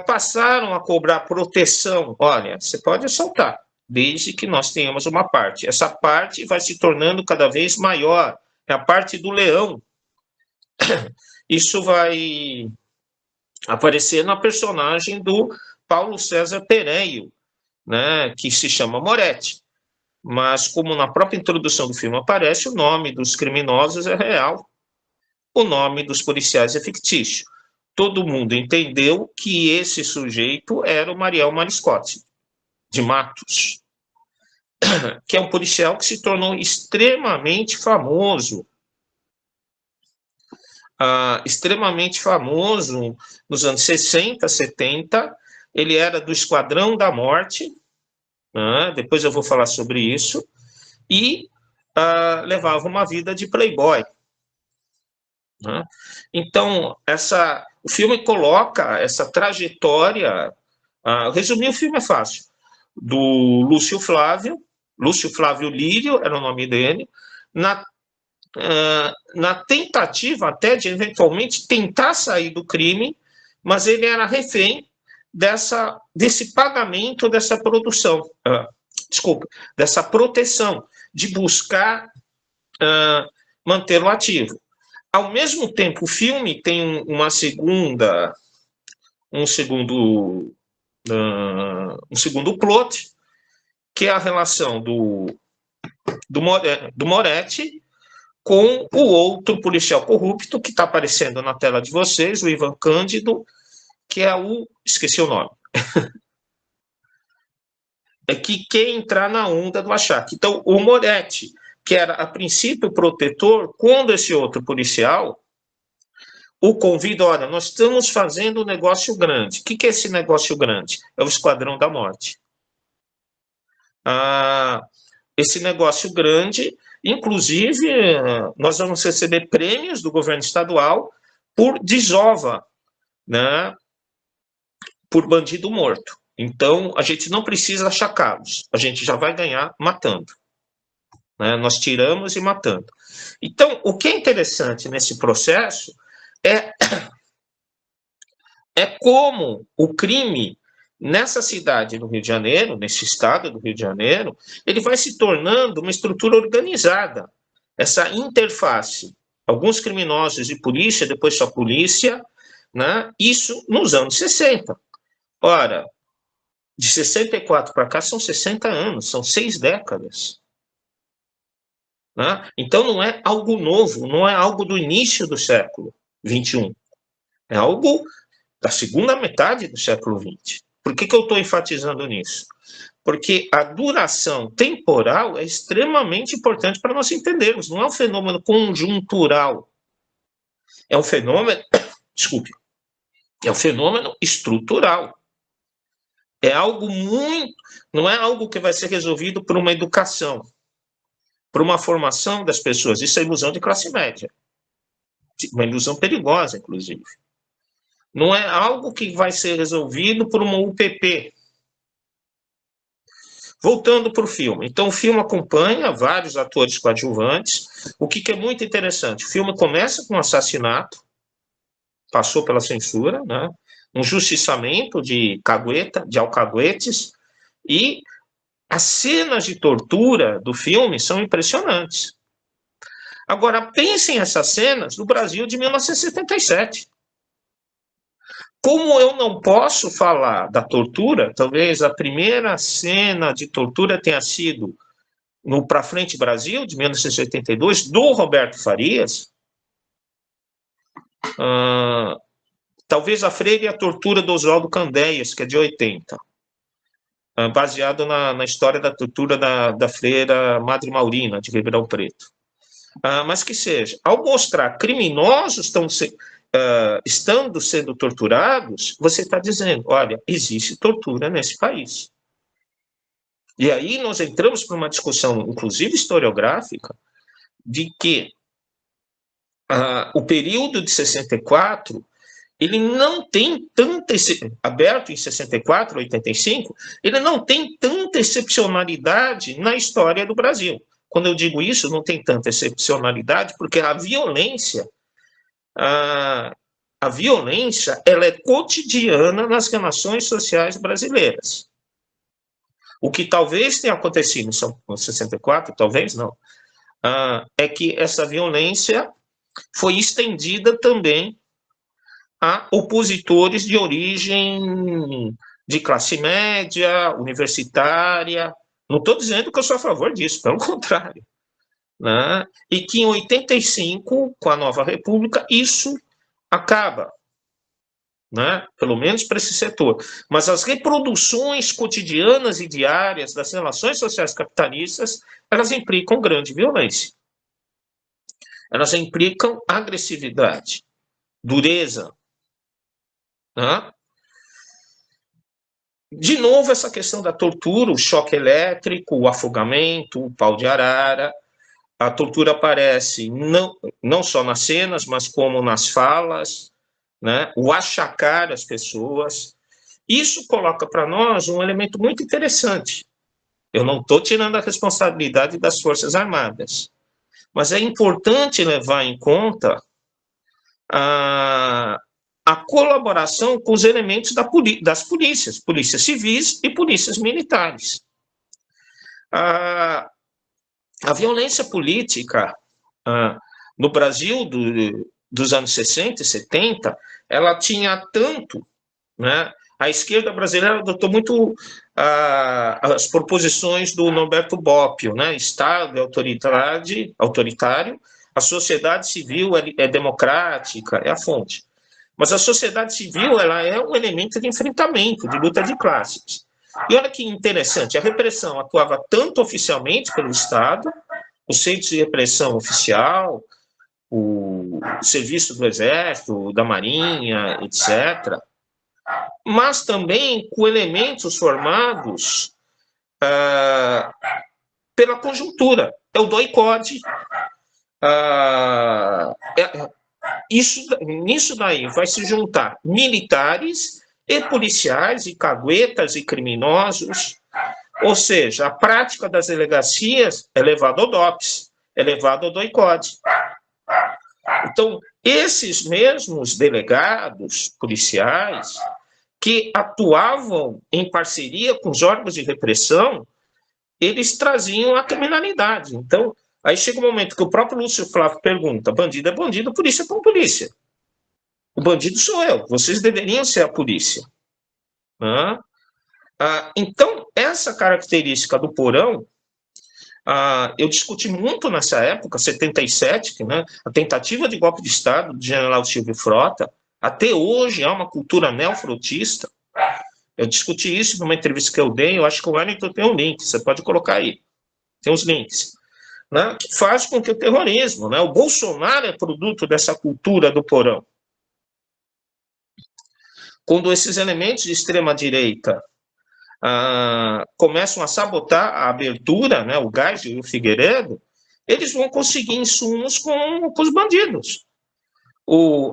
passaram a cobrar proteção. Olha, você pode assaltar, desde que nós tenhamos uma parte. Essa parte vai se tornando cada vez maior, é a parte do leão. Isso vai aparecer na personagem do Paulo César Pereio, né, que se chama Moretti. Mas, como na própria introdução do filme aparece, o nome dos criminosos é real, o nome dos policiais é fictício. Todo mundo entendeu que esse sujeito era o Mariel Mariscotti, de Matos, que é um policial que se tornou extremamente famoso, nos anos 60, 70, ele era do Esquadrão da Morte, depois eu vou falar sobre isso, e levava uma vida de playboy. Então, o filme coloca essa trajetória, resumir o filme é fácil, do Lúcio Flávio Lírio, era o nome dele, na tentativa até de eventualmente tentar sair do crime, mas ele era refém desse pagamento, dessa produção, dessa proteção, de buscar mantê-lo ativo. Ao mesmo tempo, o filme tem um segundo plot, que é a relação do Moretti com o outro policial corrupto que está aparecendo na tela de vocês, o Ivan Cândido, que é esqueci o nome, que quer entrar na onda do achaque. Então, o Moretti, que era a princípio protetor, quando esse outro policial o convida, olha, nós estamos fazendo um negócio grande. O que é esse negócio grande? É o Esquadrão da Morte. Esse negócio grande, inclusive, nós vamos receber prêmios do governo estadual por desova, né, por bandido morto. Então, a gente não precisa achacá-los, a gente já vai ganhar matando. né? Nós tiramos e matando. Então, o que é interessante nesse processo é como o crime nessa cidade do Rio de Janeiro, nesse estado do Rio de Janeiro, ele vai se tornando uma estrutura organizada. Essa interface, alguns criminosos e polícia, depois só polícia, né? Isso nos anos 60. Ora, de 64 para cá são 60 anos, são 6 décadas. Né? Então não é algo novo, não é algo do início do século XXI. É algo da segunda metade do século XX. Por que eu estou enfatizando nisso? Porque a duração temporal é extremamente importante para nós entendermos. Não é um fenômeno conjuntural. É um fenômeno, desculpe, é um fenômeno estrutural. É algo muito, não é algo que vai ser resolvido por uma educação, por uma formação das pessoas. Isso é ilusão de classe média. Uma ilusão perigosa, inclusive. Não é algo que vai ser resolvido por uma UPP. Voltando para o filme. Então, o filme acompanha vários atores coadjuvantes. O que é muito interessante? O filme começa com um assassinato, passou pela censura, né? Um justiçamento de alcaguetes, e as cenas de tortura do filme são impressionantes. Agora, pensem essas cenas no Brasil de 1977. Como eu não posso falar da tortura, talvez a primeira cena de tortura tenha sido no Pra Frente Brasil, de 1982, do Roberto Farias. Talvez a Freira e a Tortura do Oswaldo Candeias, que é de 80. Baseado na história da tortura da freira Madre Maurina, de Ribeirão Preto. Mas que seja, ao mostrar criminosos estando sendo torturados, você está dizendo, olha, existe tortura nesse país. E aí nós entramos para uma discussão, inclusive historiográfica, de que o período de 64, ele não tem tanta, aberto em 64, 85, ele não tem tanta excepcionalidade na história do Brasil. Quando eu digo isso, não tem tanta excepcionalidade, porque a violência ela é cotidiana nas relações sociais brasileiras. O que talvez tenha acontecido em 64, talvez não, é que essa violência foi estendida também a opositores de origem de classe média, universitária. Não estou dizendo que eu sou a favor disso, pelo contrário. Né? E que em 85, com a nova república, isso acaba, né? Pelo menos para esse setor. Mas as reproduções cotidianas e diárias das relações sociais capitalistas, elas implicam grande violência. Elas implicam agressividade, dureza. Né? De novo, essa questão da tortura, o choque elétrico, o afogamento, o pau de arara. A tortura aparece não só nas cenas, mas como nas falas, né? O achacar as pessoas. Isso coloca para nós um elemento muito interessante. Eu não estou tirando a responsabilidade das Forças Armadas, mas é importante levar em conta a colaboração com os elementos das polícias civis e polícias militares. A violência política no Brasil dos anos 60 e 70, ela tinha tanto, né? A esquerda brasileira adotou muito as proposições do Norberto Bobbio, né? Estado é autoritário, a sociedade civil é democrática, é a fonte. Mas a sociedade civil ela é um elemento de enfrentamento, de luta de classes. E olha que interessante, a repressão atuava tanto oficialmente pelo Estado, os centros de repressão oficial, o serviço do Exército, da Marinha, etc., mas também com elementos formados pela conjuntura. É o DOI-CODE. Nisso daí vai se juntar militares e policiais, e caguetas, e criminosos. Ou seja, a prática das delegacias é levada ao DOPS, é levada ao DOI-CODE. Então, esses mesmos delegados policiais que atuavam em parceria com os órgãos de repressão, eles traziam a criminalidade. Então, aí chega um momento que o próprio Lúcio Flávio pergunta, bandido é bandido, polícia é polícia. O bandido sou eu, vocês deveriam ser a polícia. Então, essa característica do porão, eu discuti muito nessa época, 77, a tentativa de golpe de Estado do general Silvio Frota, até hoje há uma cultura neofrotista. Eu discuti isso numa entrevista que eu dei, eu acho que o Wellington tem um link, você pode colocar aí, tem os links, que faz com que o terrorismo, o Bolsonaro é produto dessa cultura do porão. Quando esses elementos de extrema-direita começam a sabotar a abertura, o Geisel e o Figueiredo, eles vão conseguir insumos com os bandidos.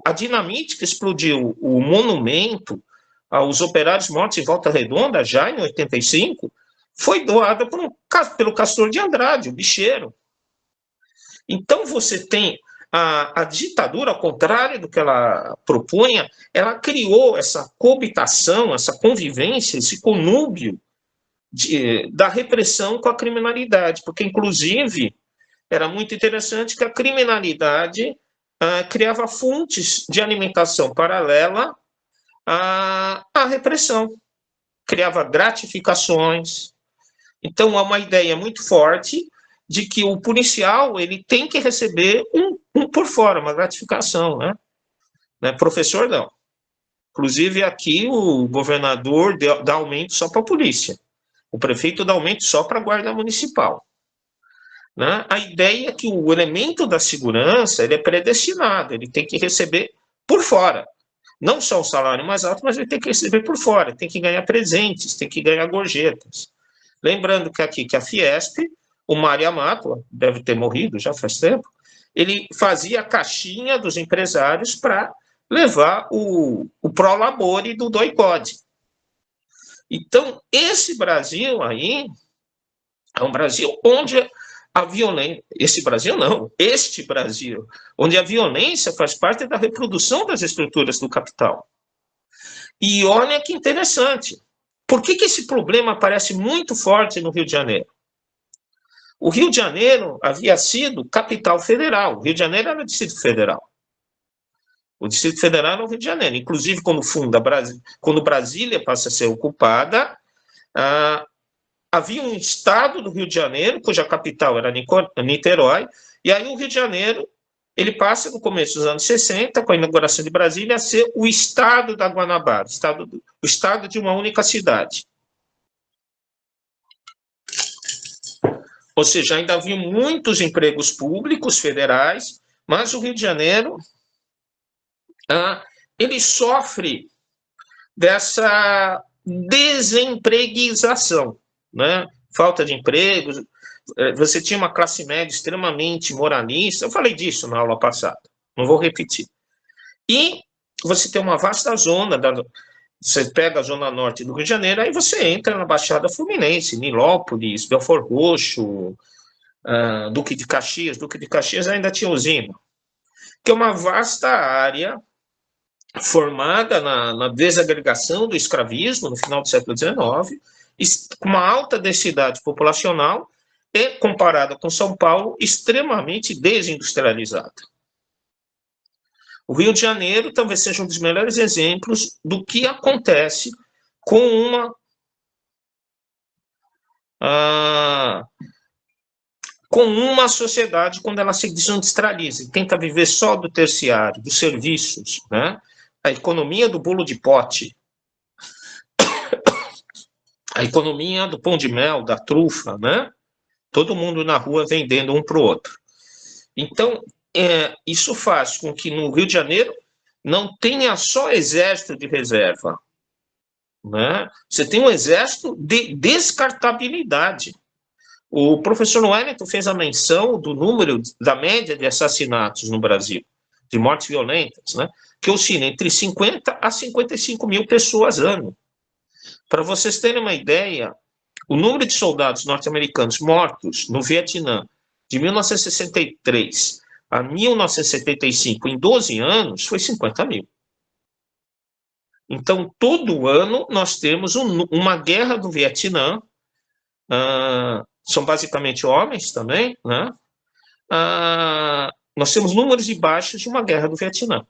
A dinamite que explodiu o monumento aos operários mortos em Volta Redonda, já em 85, foi doada pelo Castor de Andrade, o bicheiro. Então, você tem a ditadura, ao contrário do que ela propunha, ela criou essa coabitação, essa convivência, esse conúbio da repressão com a criminalidade, porque, inclusive, era muito interessante que a criminalidade criava fontes de alimentação paralela à repressão, criava gratificações. Então, há uma ideia muito forte de que o policial ele tem que receber um por fora, uma gratificação, né? Professor, não. Inclusive, aqui o governador dá aumento só para a polícia, o prefeito dá aumento só para a guarda municipal. Né? A ideia é que o elemento da segurança ele é predestinado, ele tem que receber por fora. Não só o salário mais alto, mas ele tem que receber por fora, tem que ganhar presentes, tem que ganhar gorjetas. Lembrando que aqui, que a Fiesp, o Mário Amato, deve ter morrido já faz tempo, ele fazia a caixinha dos empresários para levar o prolabore do DOI-CODE. Então, esse Brasil aí é um Brasil onde a violência... Este Brasil, onde a violência faz parte da reprodução das estruturas do capital. E olha que interessante. Por que esse problema aparece muito forte no Rio de Janeiro? O Rio de Janeiro havia sido capital federal. O Rio de Janeiro era o Distrito Federal. O Distrito Federal era o Rio de Janeiro. Inclusive, quando Brasília passa a ser ocupada, havia um estado do Rio de Janeiro, cuja capital era Niterói, e aí o Rio de Janeiro ele passa, no começo dos anos 60, com a inauguração de Brasília, a ser o estado da Guanabara, o estado de uma única cidade. Ou seja, ainda havia muitos empregos públicos federais, mas o Rio de Janeiro ele sofre dessa desempreguização, né? Falta de empregos. Você tinha uma classe média extremamente moralista. Eu falei disso na aula passada, não vou repetir. E você tem uma vasta zona, você pega a zona norte do Rio de Janeiro, aí você entra na Baixada Fluminense, Nilópolis, Belford Roxo, Duque de Caxias. Duque de Caxias ainda tinha usina, que é uma vasta área formada na desagregação do escravismo no final do século XIX, com uma alta densidade populacional e, comparada com São Paulo, extremamente desindustrializada. O Rio de Janeiro talvez seja um dos melhores exemplos do que acontece com uma sociedade quando ela se desindustrializa e tenta viver só do terciário, dos serviços, né? A economia do bolo de pote, a economia do pão de mel, da trufa, né? Todo mundo na rua vendendo um para o outro. Então, isso faz com que no Rio de Janeiro não tenha só exército de reserva, né? Você tem um exército de descartabilidade. O professor Wellington fez a menção do número, da média de assassinatos no Brasil, de mortes violentas, né? Que oscila entre 50 a 55 mil pessoas ano. Para vocês terem uma ideia, o número de soldados norte-americanos mortos no Vietnã de 1963 a 1975, em 12 anos, foi 50 mil. Então, todo ano, nós temos uma guerra do Vietnã, são basicamente homens também, né? Nós temos números de baixas de uma guerra do Vietnã.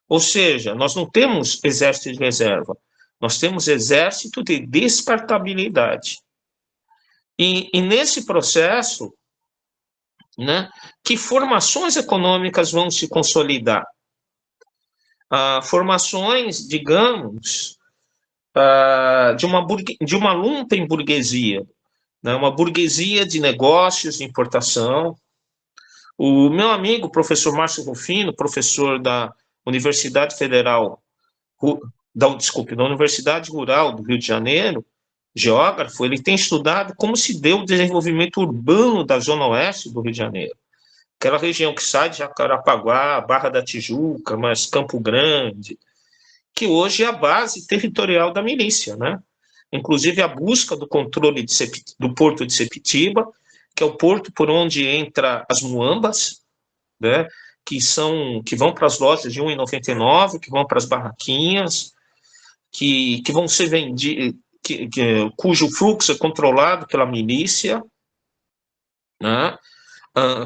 Ou seja, nós não temos exército de reserva, nós temos exército de descartabilidade. E nesse processo, né, que formações econômicas vão se consolidar? Formações, digamos, de uma lumpenburguesia, né, uma burguesia de negócios, de importação. O meu amigo, professor Márcio Rufino, professor da Universidade Federal, da Universidade Rural do Rio de Janeiro, geógrafo, ele tem estudado como se deu o desenvolvimento urbano da zona oeste do Rio de Janeiro. Aquela região que sai de Jacarapaguá, Barra da Tijuca, mas Campo Grande, que hoje é a base territorial da milícia, né? Inclusive a busca do controle do porto de Sepitiba, que é o porto por onde entra as muambas, né? Que vão para as lojas de R$ 1,99, que vão para as barraquinhas, que vão ser vendidas, cujo fluxo é controlado pela milícia, né?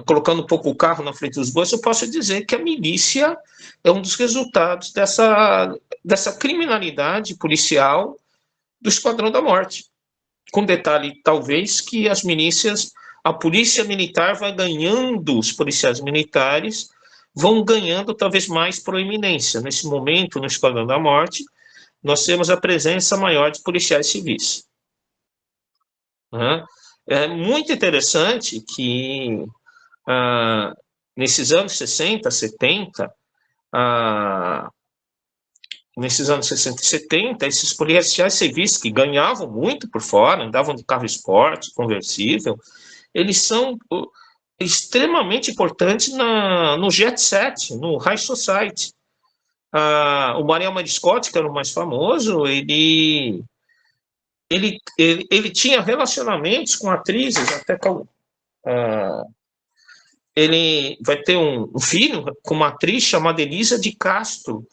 Colocando um pouco o carro na frente dos bois, eu posso dizer que a milícia é um dos resultados dessa criminalidade policial do Esquadrão da Morte. Com detalhe, talvez, que a polícia militar vai ganhando, os policiais militares vão ganhando talvez mais proeminência. Nesse momento, no Esquadrão da Morte, nós temos a presença maior de policiais civis. É muito interessante que nesses anos 60, 70, esses policiais civis que ganhavam muito por fora, andavam de carro esporte, conversível, eles são extremamente importantes no jet set, no high society. O Mariel Mariscotti, que era o mais famoso, ele tinha relacionamentos com atrizes, até com ele vai ter um filho com uma atriz chamada Elisa de Castro,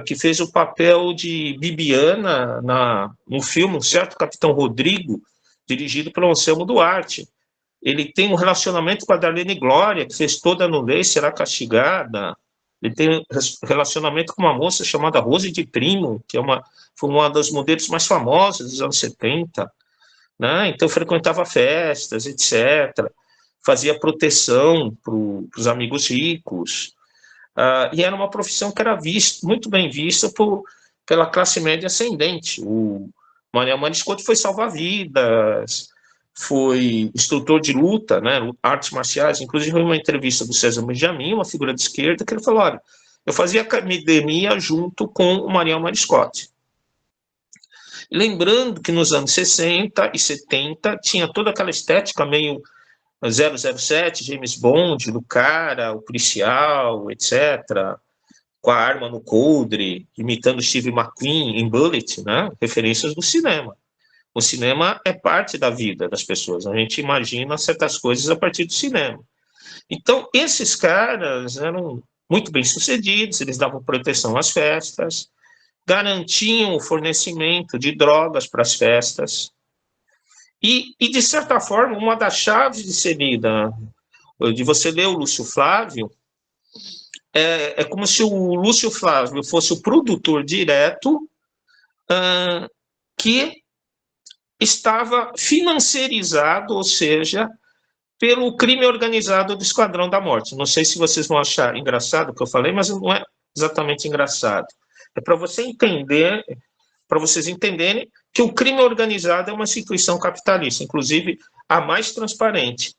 que fez o papel de Bibiana no filme Um Certo Capitão Rodrigo, dirigido pelo Anselmo Duarte. Ele tem um relacionamento com a Darlene Glória, que fez Toda Nudez Será Castigada. Ele tem relacionamento com uma moça chamada Rose de Primo, que foi uma das modelos mais famosas dos anos 70. Né? Então, frequentava festas, etc., fazia proteção para os amigos ricos, e era uma profissão que era muito bem vista pela classe média ascendente. O Mariel Mariscotti foi salva-vidas, foi instrutor de luta, né, artes marciais. Inclusive, uma entrevista do César Benjamin, uma figura de esquerda, que ele falou: olha, eu fazia academia junto com o Mariel Mariscotti. Lembrando que nos anos 60 e 70 tinha toda aquela estética meio 007, James Bond, do cara, o policial, etc., com a arma no coldre, imitando Steve McQueen em Bullet, né? Referências do cinema. O cinema é parte da vida das pessoas, a gente imagina certas coisas a partir do cinema. Então, esses caras eram muito bem-sucedidos, eles davam proteção às festas, garantiam o fornecimento de drogas para as festas. E, de certa forma, uma das chaves de ser lida, de você ler o Lúcio Flávio, é como se o Lúcio Flávio fosse o produtor direto que estava financiarizado, ou seja, pelo crime organizado do Esquadrão da Morte. Não sei se vocês vão achar engraçado o que eu falei, mas não é exatamente engraçado. É para vocês entenderem que o crime organizado é uma instituição capitalista, inclusive a mais transparente,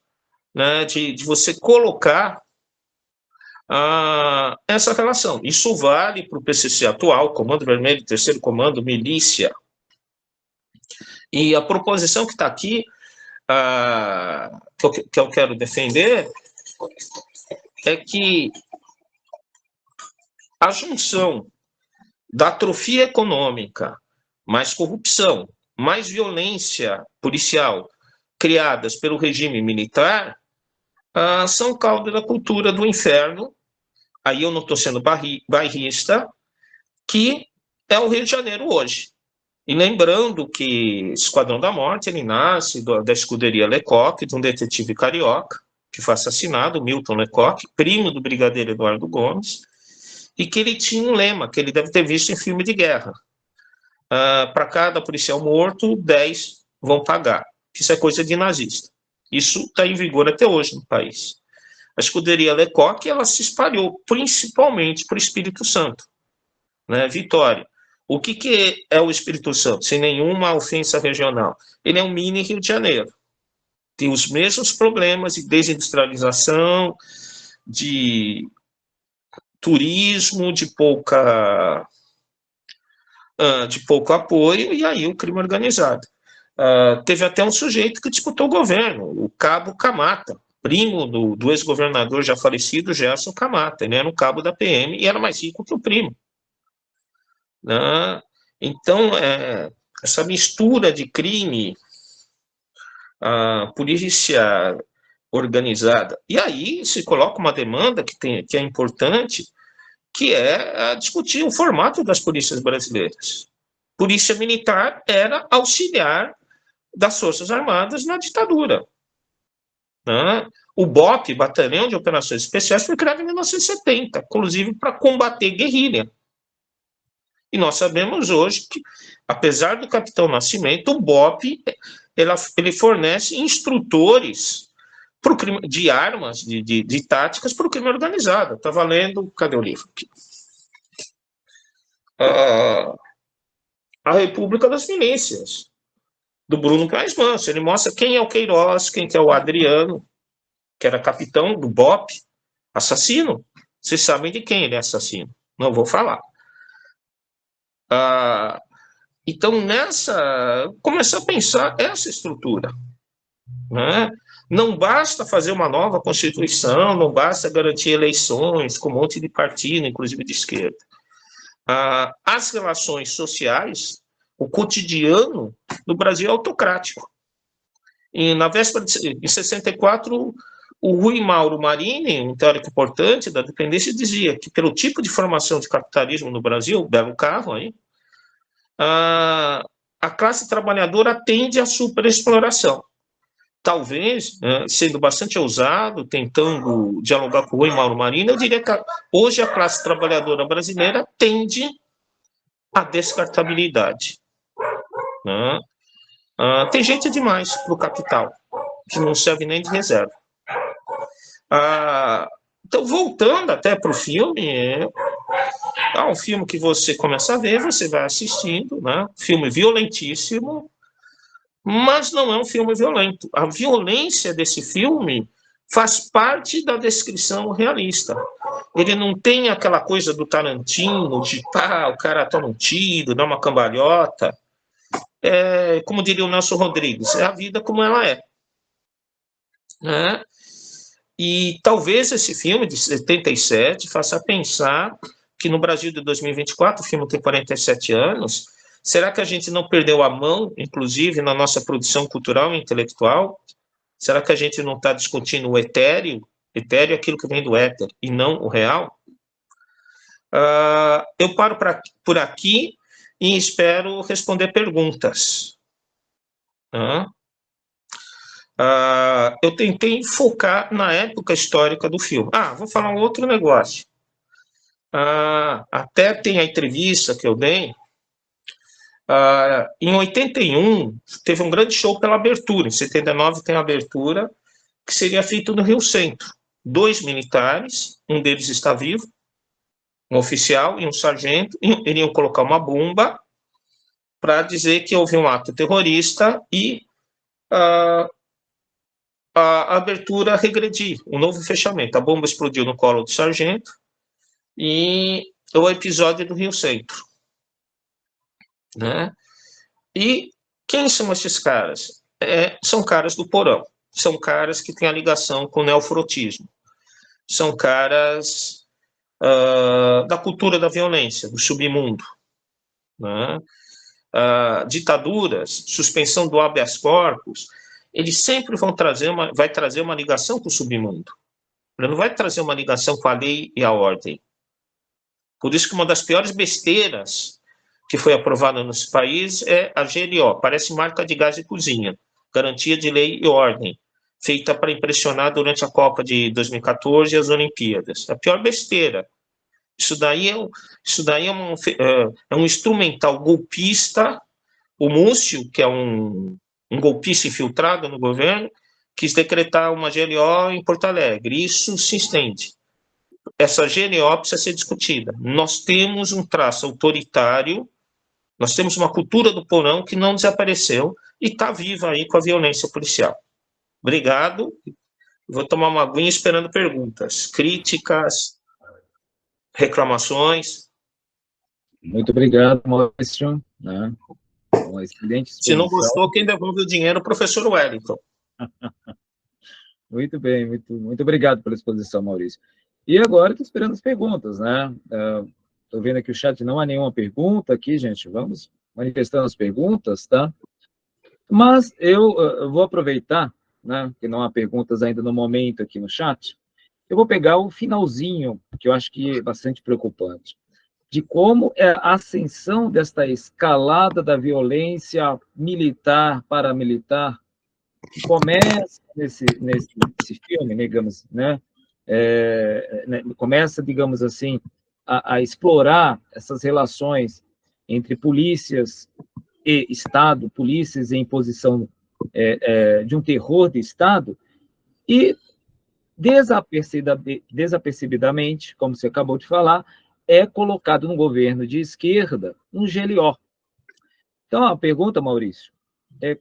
né, de você colocar essa relação. Isso vale para o PCC atual, Comando Vermelho, Terceiro Comando, Milícia. E a proposição que está aqui, que eu quero defender, é que a junção da atrofia econômica mais corrupção mais violência policial criadas pelo regime militar são causa da cultura do inferno. Aí eu não estou sendo bairrista, que é o Rio de Janeiro hoje. E lembrando que Esquadrão da Morte, ele nasce da escuderia Lecoq, de um detetive carioca, que foi assassinado, Milton Lecoq, primo do brigadeiro Eduardo Gomes, e que ele tinha um lema, que ele deve ter visto em filme de guerra. Para cada policial morto, 10 vão pagar. Isso é coisa de nazista. Isso está em vigor até hoje no país. A escuderia Lecoq, ela se espalhou principalmente para o Espírito Santo, né? Vitória. O que é o Espírito Santo? Sem nenhuma ofensa regional. Ele é um mini Rio de Janeiro. Tem os mesmos problemas de desindustrialização, de turismo, de pouco apoio, e aí o crime organizado. Teve até um sujeito que disputou o governo, o Cabo Camata, primo do ex-governador já falecido, Gerson Camata. Ele era um cabo da PM e era mais rico que o primo. Né? Então, essa mistura de crime, polícia organizada, e aí se coloca uma demanda que é importante, que é discutir o formato das polícias brasileiras. Polícia militar era auxiliar das Forças Armadas na ditadura. Né? O BOP, Batalhão de Operações Especiais, foi criado em 1970, inclusive para combater guerrilha. E nós sabemos hoje que, apesar do Capitão Nascimento, o BOP ele fornece instrutores pro crime, de armas, de táticas para o crime organizado. Estava lendo, cadê o livro? A República das Milícias, do Bruno Paes Manso. Ele mostra quem é o Queiroz, quem é o Adriano, que era capitão do BOP, assassino. Vocês sabem de quem ele é assassino. Não vou falar. Então, começar a pensar essa estrutura. Né? Não basta fazer uma nova Constituição, não basta garantir eleições com um monte de partido, inclusive de esquerda. As relações sociais, o cotidiano no Brasil é autocrático. Na véspera de 64, o Rui Mauro Marini, um teórico importante da dependência, dizia que pelo tipo de formação de capitalismo no Brasil, belo carro aí, a classe trabalhadora tende à superexploração. Talvez, sendo bastante ousado, tentando dialogar com o Rui Mauro Marini, eu diria que hoje a classe trabalhadora brasileira tende à descartabilidade. Né? Tem gente demais para o capital, que não serve nem de reserva. Então, voltando até para o filme, é um filme que você começa a ver, você vai assistindo, né? Filme violentíssimo, mas não é um filme violento. A violência desse filme faz parte da descrição realista. Ele não tem aquela coisa do Tarantino, de o cara toma um tiro, dá uma cambalhota. Como diria o Nelson Rodrigues, é a vida como ela é. Né? E talvez esse filme de 77 faça pensar que no Brasil de 2024, o filme tem 47 anos, será que a gente não perdeu a mão, inclusive, na nossa produção cultural e intelectual? Será que a gente não está discutindo o etéreo? Etéreo é aquilo que vem do éter, e não o real? Eu paro por aqui e espero responder perguntas. Eu tentei focar na época histórica do filme. Vou falar um outro negócio. Até tem a entrevista que eu dei. Em 81, teve um grande show pela abertura. Em 79 tem a abertura, que seria feito no Rio Centro. 2 militares, um deles está vivo, um oficial e um sargento, iriam colocar uma bomba para dizer que houve um ato terrorista e a abertura regredir, um novo fechamento. A bomba explodiu no colo do sargento e o episódio do Rio Centro. Né? E quem são esses caras? São caras do porão, são caras que têm a ligação com o neofrotismo, são caras da cultura da violência, do submundo. Né? ditaduras, suspensão do habeas corpus, eles sempre vai trazer uma ligação com o submundo. Ele não vai trazer uma ligação com a lei e a ordem. Por isso que uma das piores besteiras que foi aprovada nesse país é a GLO, parece marca de gás de cozinha, garantia de lei e ordem, feita para impressionar durante a Copa de 2014 e as Olimpíadas. A pior besteira. Isso daí é um instrumental golpista. O Múcio, que é um golpista infiltrado no governo, quis decretar uma GLO em Porto Alegre. Isso se estende. Essa GLO precisa ser discutida. Nós temos um traço autoritário, nós temos uma cultura do porão que não desapareceu e está viva aí com a violência policial. Obrigado. Vou tomar uma aguinha esperando perguntas, críticas, reclamações. Muito obrigado, Maurício. Né? Uma excelente exposição. Se não gostou, quem devolve o dinheiro é o professor Wellington. Muito bem, muito obrigado pela exposição, Maurício. E agora estou esperando as perguntas, né? Estou vendo aqui o chat, não há nenhuma pergunta aqui, gente. Vamos manifestando as perguntas, tá? Mas eu vou aproveitar, né, que não há perguntas ainda no momento aqui no chat, eu vou pegar o finalzinho, que eu acho que é bastante preocupante, de como é a ascensão desta escalada da violência militar, paramilitar, que começa nesse filme, digamos, né? Começa, digamos assim, a explorar essas relações entre polícias e Estado, polícias em posição de um terror de Estado, e desapercebidamente, como você acabou de falar, é colocado no governo de esquerda um GLO. Então, a pergunta, Maurício,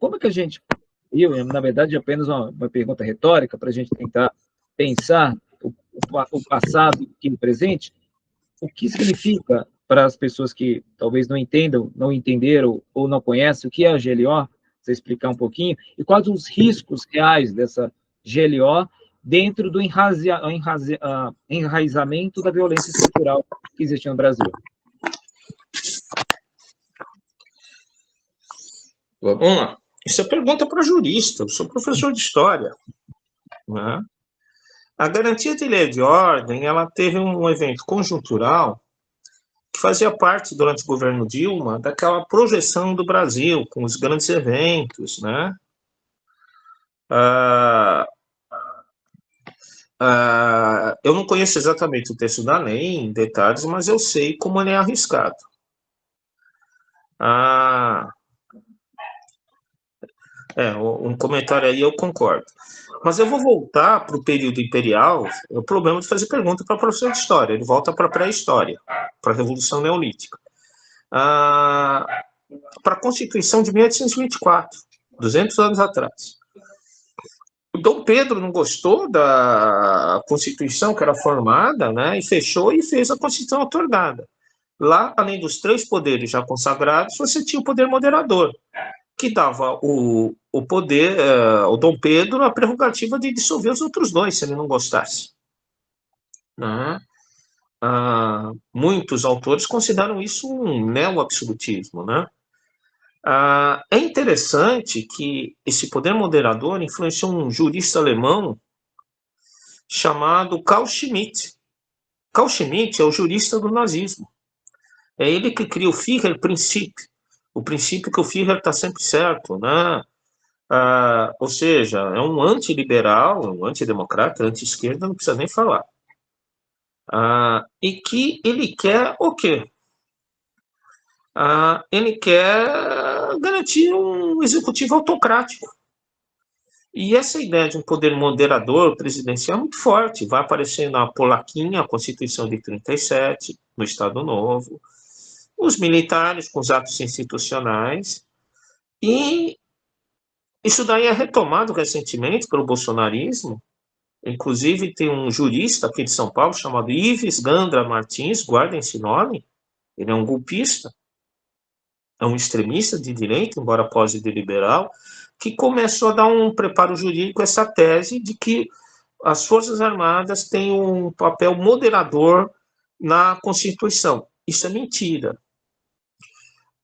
como é que a gente... na verdade, apenas uma pergunta retórica para a gente tentar pensar o passado e o presente, o que significa para as pessoas que talvez não entenderam ou não conhecem o que é a GLO, você explicar um pouquinho, e quais os riscos reais dessa GLO dentro do enraizamento da violência estrutural que existe no Brasil. Vamos lá. Isso é pergunta para jurista, eu sou professor de história. Né? A garantia de lei e de ordem, ela teve um evento conjuntural que fazia parte, durante o governo Dilma, daquela projeção do Brasil, com os grandes eventos, né? Eu não conheço exatamente o texto da lei, em detalhes, mas eu sei como ele é arriscado. Um comentário aí eu concordo. Mas eu vou voltar para o período imperial, é o problema de fazer pergunta para o professor de história, ele volta para a pré-história, para a Revolução Neolítica. Para a Constituição de 1824, 200 anos atrás. O Dom Pedro não gostou da Constituição que era formada, né, e fechou e fez a Constituição otorgada. Lá, além dos 3 poderes já consagrados, você tinha o poder moderador, que dava o poder, o Dom Pedro, a prerrogativa de dissolver os outros 2, se ele não gostasse. Né? Muitos autores consideram isso um neo-absolutismo. Né? É interessante que esse poder moderador influenciou um jurista alemão chamado Carl Schmitt. Carl Schmitt é o jurista do nazismo. É ele que cria o Führerprinzip, o princípio que o Führer está sempre certo, né? Ou seja, é um antiliberal, um antidemocrata, anti-esquerda, não precisa nem falar. E que ele quer o quê? Ele quer garantir um executivo autocrático. E essa ideia de um poder moderador presidencial é muito forte. Vai aparecer na Polaquinha, a Constituição de 37, no Estado Novo, os militares com os atos institucionais, e isso daí é retomado recentemente pelo bolsonarismo. Inclusive, tem um jurista aqui de São Paulo chamado Ives Gandra Martins, guardem esse nome, ele é um golpista, é um extremista de direita, embora pose de liberal, que começou a dar um preparo jurídico a essa tese de que as Forças Armadas têm um papel moderador na Constituição. Isso é mentira.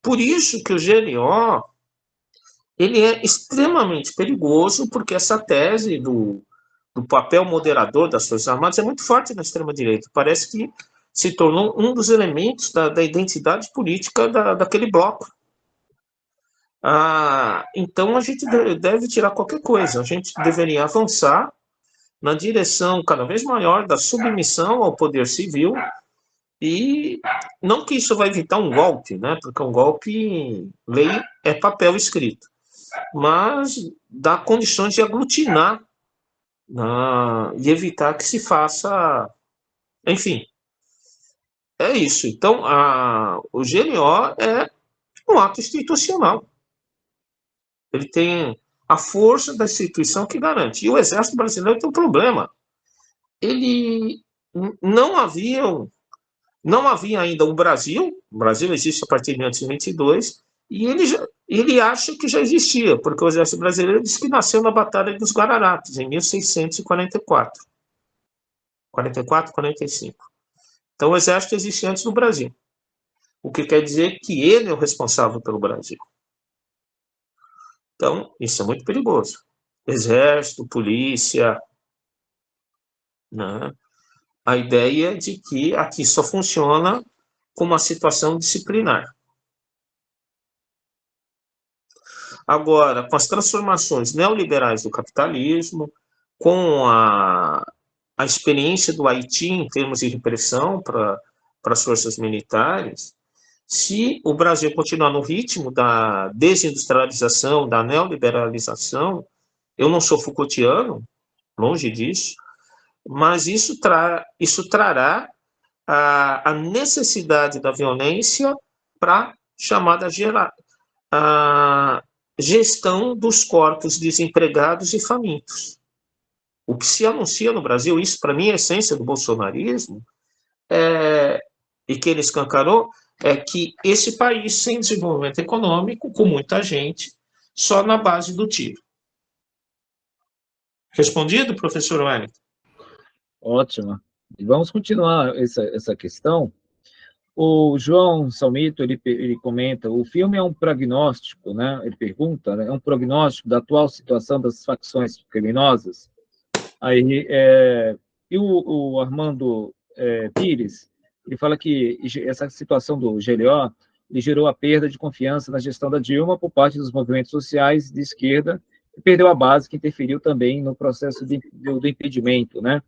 Por isso que o GLO ele é extremamente perigoso, porque essa tese do papel moderador das Forças Armadas é muito forte na extrema-direita. Parece que se tornou um dos elementos da identidade política daquele bloco. Então, a gente deve tirar qualquer coisa. A gente deveria avançar na direção cada vez maior da submissão ao poder civil, e não que isso vai evitar um golpe, né? Porque um golpe, lei é papel escrito, mas dá condições de aglutinar e evitar que se faça... Enfim, é isso. Então, o GLO é um ato institucional. Ele tem a força da instituição que garante. E o Exército Brasileiro tem um problema. Ele não havia ainda o Brasil existe a partir de 1922, e ele acha que já existia, porque o Exército Brasileiro diz que nasceu na Batalha dos Guararapes, em 1644. 44, 45. Então, o Exército existia antes do Brasil, o que quer dizer que ele é o responsável pelo Brasil. Então, isso é muito perigoso. Exército, polícia, né? A ideia de que aqui só funciona com uma situação disciplinar. Agora, com as transformações neoliberais do capitalismo, com a experiência do Haiti em termos de repressão para as forças militares, se o Brasil continuar no ritmo da desindustrialização, da neoliberalização, eu não sou Foucaultiano, longe disso, mas isso trará a necessidade da violência para chamada gestão dos corpos desempregados e famintos. O que se anuncia no Brasil, isso para mim é a essência do bolsonarismo, e que ele escancarou, é que esse país sem desenvolvimento econômico, com muita gente, só na base do tiro. Respondido, professor Wellington? Ótimo. E vamos continuar essa questão. O João Salmito, ele comenta, o filme é um prognóstico, né? Ele pergunta, né? É um prognóstico da atual situação das facções criminosas. Aí, e o Armando Pires, ele fala que essa situação do GLO ele gerou a perda de confiança na gestão da Dilma por parte dos movimentos sociais de esquerda e perdeu a base, que interferiu também no processo do impedimento, né?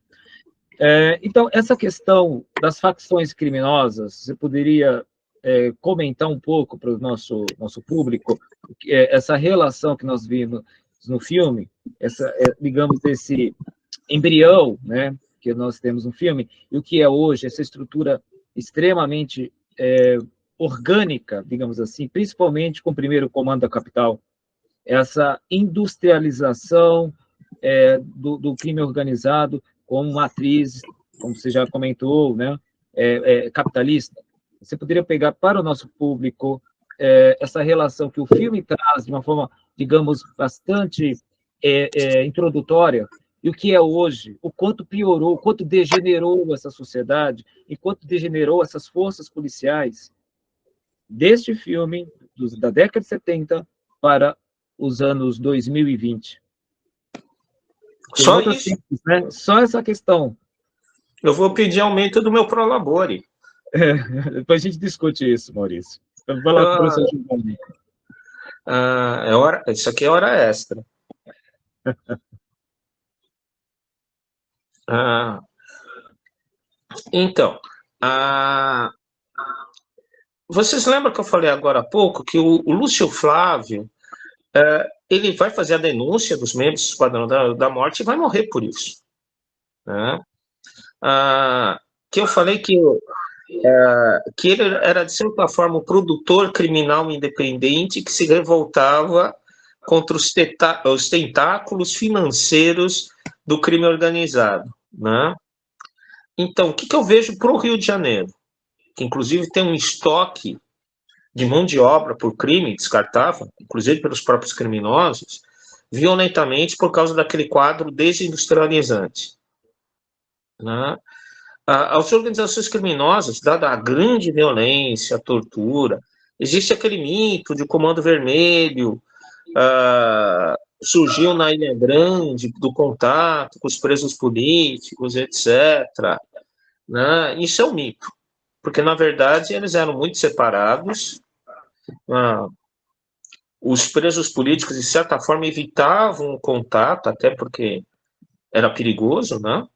Então, essa questão das facções criminosas, você poderia comentar um pouco para o nosso público essa relação que nós vimos no filme, digamos, desse embrião, né, que nós temos no filme, e o que é hoje essa estrutura extremamente orgânica, digamos assim, principalmente com o primeiro comando da capital, essa industrialização do crime organizado como matriz, como você já comentou, né, capitalista. Você poderia pegar para o nosso público essa relação que o filme traz de uma forma, digamos, bastante introdutória, e o que é hoje, o quanto piorou, o quanto degenerou essa sociedade, e quanto degenerou essas forças policiais, deste filme, da década de 70 para os anos 2020. Só isso? Simples, né? Só essa questão. Eu vou pedir aumento do meu Prolabore. Depois a gente discute isso, Maurício. Então, vai lá, professor Giovanni. Isso aqui é hora extra. Então, vocês lembram que eu falei agora há pouco que o Lúcio Flávio ele vai fazer a denúncia dos membros do Esquadrão da Morte e vai morrer por isso, né? Que eu falei que ele era, de certa forma, um produtor criminal independente que se revoltava contra os tentáculos financeiros do crime organizado, né? Então, o que eu vejo para o Rio de Janeiro? Que, inclusive, tem um estoque de mão de obra por crime descartável, inclusive pelos próprios criminosos, violentamente por causa daquele quadro desindustrializante, né? As organizações criminosas, dada a grande violência, a tortura Existe aquele mito de Comando Vermelho, surgiu na Ilha Grande, do contato com os presos políticos, etc. Né? Isso é um mito, porque, na verdade, eles eram muito separados. Os presos políticos, de certa forma, evitavam o contato, até porque era perigoso, né?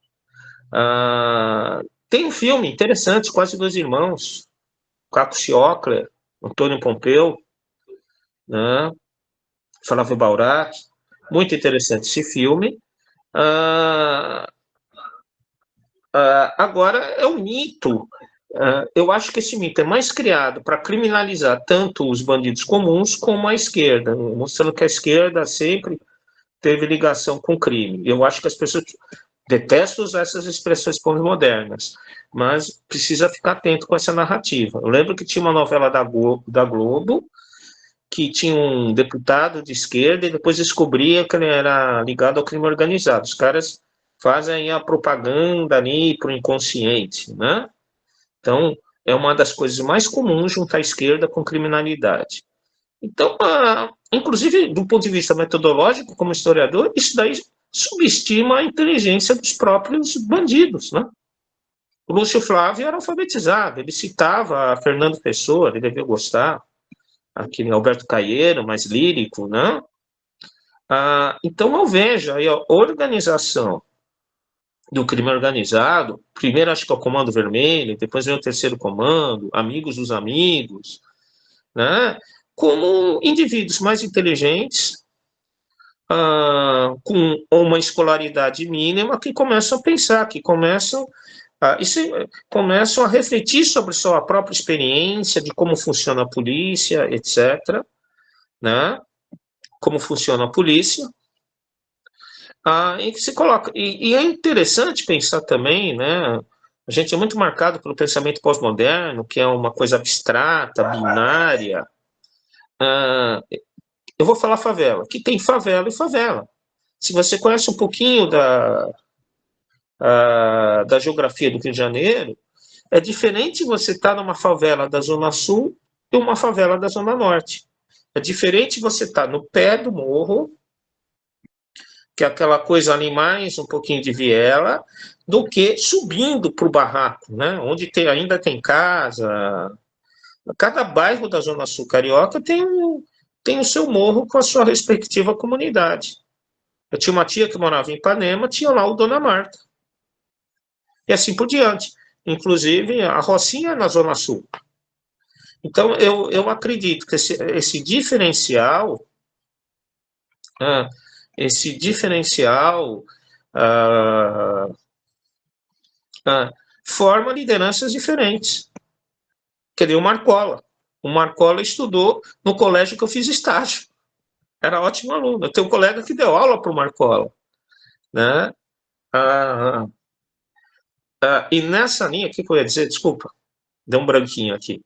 Tem um filme interessante, Quase Dois Irmãos, Caco Ciocler, Antônio Pompeu, né? Flávio Baurac, muito interessante esse filme. Agora, é um mito. Eu acho que esse mito é mais criado para criminalizar tanto os bandidos comuns como a esquerda, mostrando que a esquerda sempre teve ligação com crime. Eu acho que as pessoas detestam usar essas expressões pós-modernas, mas precisa ficar atento com essa narrativa. Eu lembro que tinha uma novela da Globo que tinha um deputado de esquerda e depois descobria que ele era ligado ao crime organizado. Os caras fazem a propaganda ali para o inconsciente, né? Então, é uma das coisas mais comuns juntar a esquerda com criminalidade. Então, inclusive, do ponto de vista metodológico, como historiador, isso daí subestima a inteligência dos próprios bandidos, né? O Lúcio Flávio era alfabetizado, ele citava Fernando Pessoa, ele devia gostar, aquele Alberto Caeiro, mais lírico, né? Então, eu vejo aí a organização do crime organizado, primeiro acho que é o Comando Vermelho, depois vem o Terceiro Comando, Amigos dos Amigos, né? Como indivíduos mais inteligentes, com uma escolaridade mínima, que começam a pensar, que começam a refletir sobre sua própria experiência, de como funciona a polícia, etc., né? Como funciona a polícia, em que se coloca. E é interessante pensar também, né? A gente é muito marcado pelo pensamento pós-moderno, que é uma coisa abstrata, binária. Eu vou falar favela, que tem favela e favela. Se você conhece um pouquinho da geografia do Rio de Janeiro, é diferente você estar numa favela da Zona Sul e uma favela da Zona Norte. É diferente você estar no pé do morro, que é aquela coisa ali mais um pouquinho de viela, do que subindo para o barraco, né? Onde ainda tem casa. Cada bairro da Zona Sul carioca tem o seu morro com a sua respectiva comunidade. Eu tinha uma tia que morava em Ipanema, tinha lá o Dona Marta. E assim por diante. Inclusive, a Rocinha é na Zona Sul. Então, eu acredito que esse diferencial forma lideranças diferentes. Que nem o Marcola. O Marcola estudou no colégio que eu fiz estágio. Era ótimo aluno. Eu tenho um colega que deu aula para o Marcola. Né? E nessa linha, o que eu ia dizer? Desculpa, deu um branquinho aqui.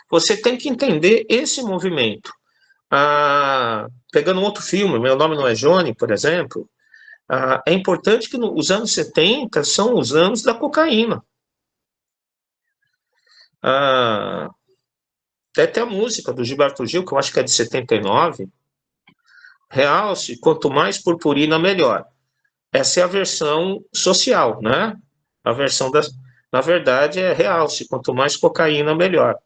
Você tem que entender esse movimento. Pegando um outro filme, Meu Nome Não é Johnny, por exemplo, é importante que os anos 70 são os anos da cocaína. Até tem a música do Gilberto Gil, que eu acho que é de 79, realce, quanto mais purpurina, melhor. Essa é a versão social, né? A versão na verdade, é realce, quanto mais cocaína, melhor.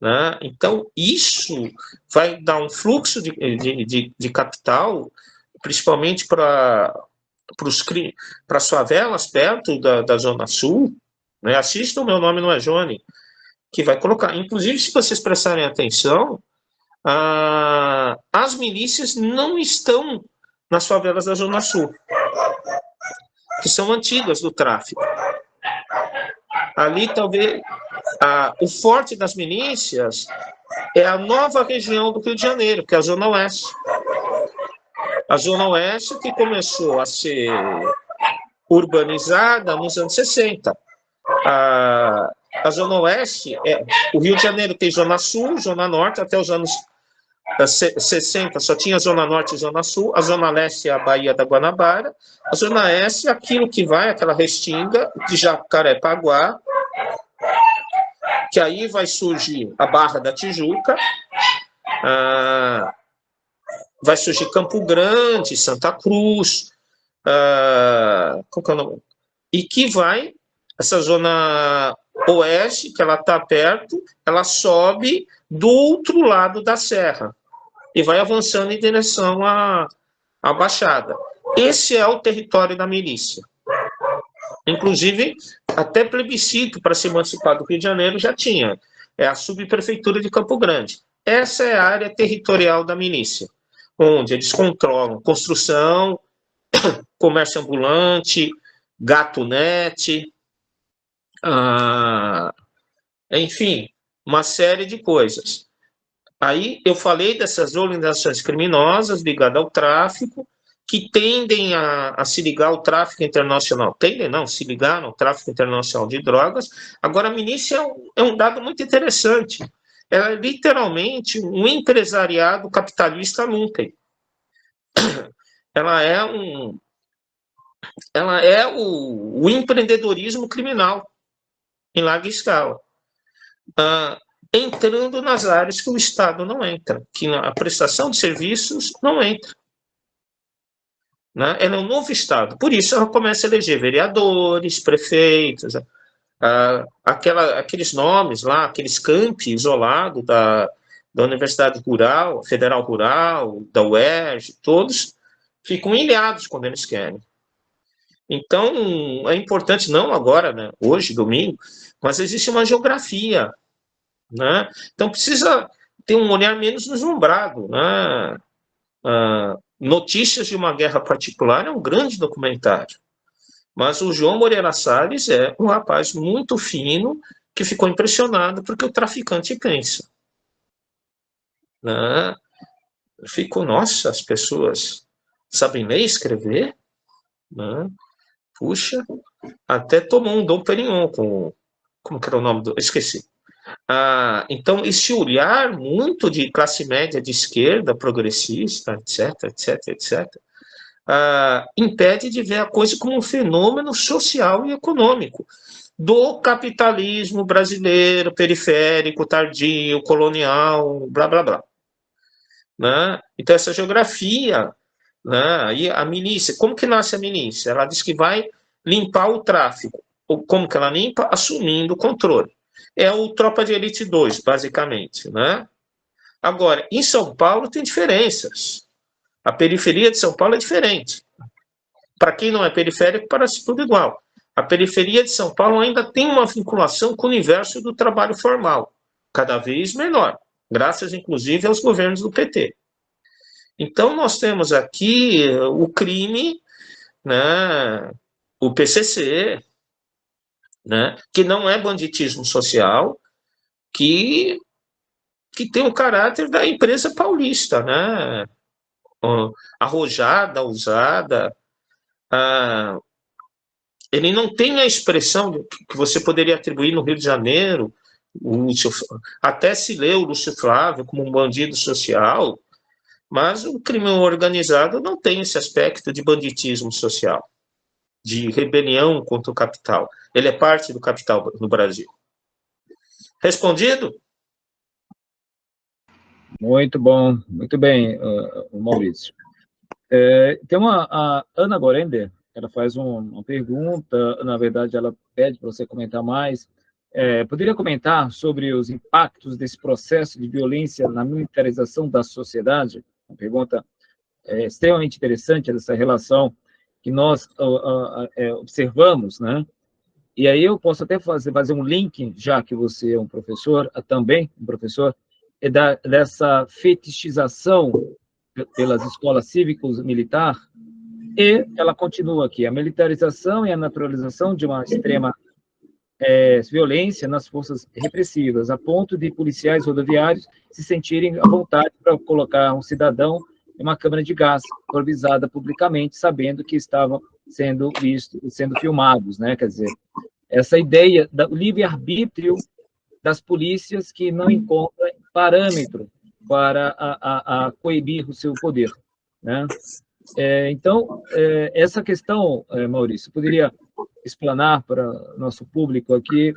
Né? Então, isso vai dar um fluxo de capital, principalmente para as favelas perto da Zona Sul. Né? Assistam Meu Nome Não é Johnny, que vai colocar. Inclusive, se vocês prestarem atenção, as milícias não estão nas favelas da Zona Sul, que são antigas do tráfico. Ali, talvez, o forte das milícias é a nova região do Rio de Janeiro, que é a Zona Oeste. A Zona Oeste que começou a ser urbanizada nos anos 60. A Zona Oeste, o Rio de Janeiro tem Zona Sul, Zona Norte, até os anos 60 só tinha Zona Norte e Zona Sul, a Zona Leste é a Baía da Guanabara, a Zona Oeste é aquilo que vai, aquela restinga de Jacarepaguá, que aí vai surgir a Barra da Tijuca, vai surgir Campo Grande, Santa Cruz, qual que é o nome? E que vai, essa zona oeste, que ela está perto, ela sobe do outro lado da serra e vai avançando em direção à Baixada. Esse é o território da milícia. Inclusive, até plebiscito para se emancipar do Rio de Janeiro já tinha. É a subprefeitura de Campo Grande. Essa é a área territorial da milícia, onde eles controlam construção, comércio ambulante, gatunete, enfim, uma série de coisas. Aí eu falei dessas organizações criminosas ligadas ao tráfico, que tendem a se ligar ao tráfico internacional. Tendem, não, se ligar ao tráfico internacional de drogas. Agora, a milícia é um dado muito interessante. Ela é literalmente um empresariado capitalista lumpen. Ela é o empreendedorismo criminal em larga escala, entrando nas áreas que o Estado não entra, que a prestação de serviços não entra. Né? Ela é um novo Estado. Por isso, ela começa a eleger vereadores, prefeitos, aqueles nomes lá, aqueles campi isolados da Universidade Rural, Federal Rural, da UERJ, todos ficam ilhados quando eles querem. Então, é importante, não agora, né, hoje, domingo, mas existe uma geografia. Né? Então, precisa ter um olhar menos deslumbrado. Né? Notícias de uma Guerra Particular é um grande documentário. Mas o João Moreira Salles é um rapaz muito fino que ficou impressionado porque o traficante pensa. Né? Eu fico, nossa, as pessoas sabem ler e escrever? Né? Puxa, até tomou um Dom Perignon com... Como que era o nome do... Esqueci. Então, esse olhar muito de classe média de esquerda, progressista, etc., impede de ver a coisa como um fenômeno social e econômico do capitalismo brasileiro, periférico, tardio, colonial, blá, blá, blá. Né? Então, essa geografia, né? Aí a milícia, como que nasce a milícia? Ela diz que vai limpar o tráfico. Como que ela limpa? Assumindo o controle. É o Tropa de Elite 2, basicamente. Né? Agora, em São Paulo tem diferenças. A periferia de São Paulo é diferente. Para quem não é periférico, parece tudo igual. A periferia de São Paulo ainda tem uma vinculação com o universo do trabalho formal, cada vez menor, graças, inclusive, aos governos do PT. Então, nós temos aqui o crime, né, o PCC, né, que não é banditismo social, que tem o caráter da empresa paulista, né, arrojada, usada. Ele não tem a expressão que você poderia atribuir no Rio de Janeiro, até se lê o Lúcio Flávio como um bandido social, mas o crime organizado não tem esse aspecto de banditismo social, de rebelião contra o capital. Ele é parte do capital no Brasil. Respondido? Muito bom, muito bem, Maurício. Tem a Ana Gorender, ela faz uma pergunta, na verdade ela pede para você comentar mais. Poderia comentar sobre os impactos desse processo de violência na militarização da sociedade? Uma pergunta extremamente interessante, dessa relação que nós observamos, né? E aí eu posso até fazer um link, já que você é um professor, também um professor, dessa fetichização pelas escolas cívicos-militar, e ela continua aqui, a militarização e a naturalização de uma extrema violência nas forças repressivas, a ponto de policiais rodoviários se sentirem à vontade para colocar um cidadão em uma câmara de gás, improvisada publicamente, sabendo que estavam sendo vistos, sendo filmados, né? Quer dizer, essa ideia do livre-arbítrio das polícias que não encontram parâmetro para coibir o seu poder, né? Então, essa questão, Maurício, poderia explanar para nosso público aqui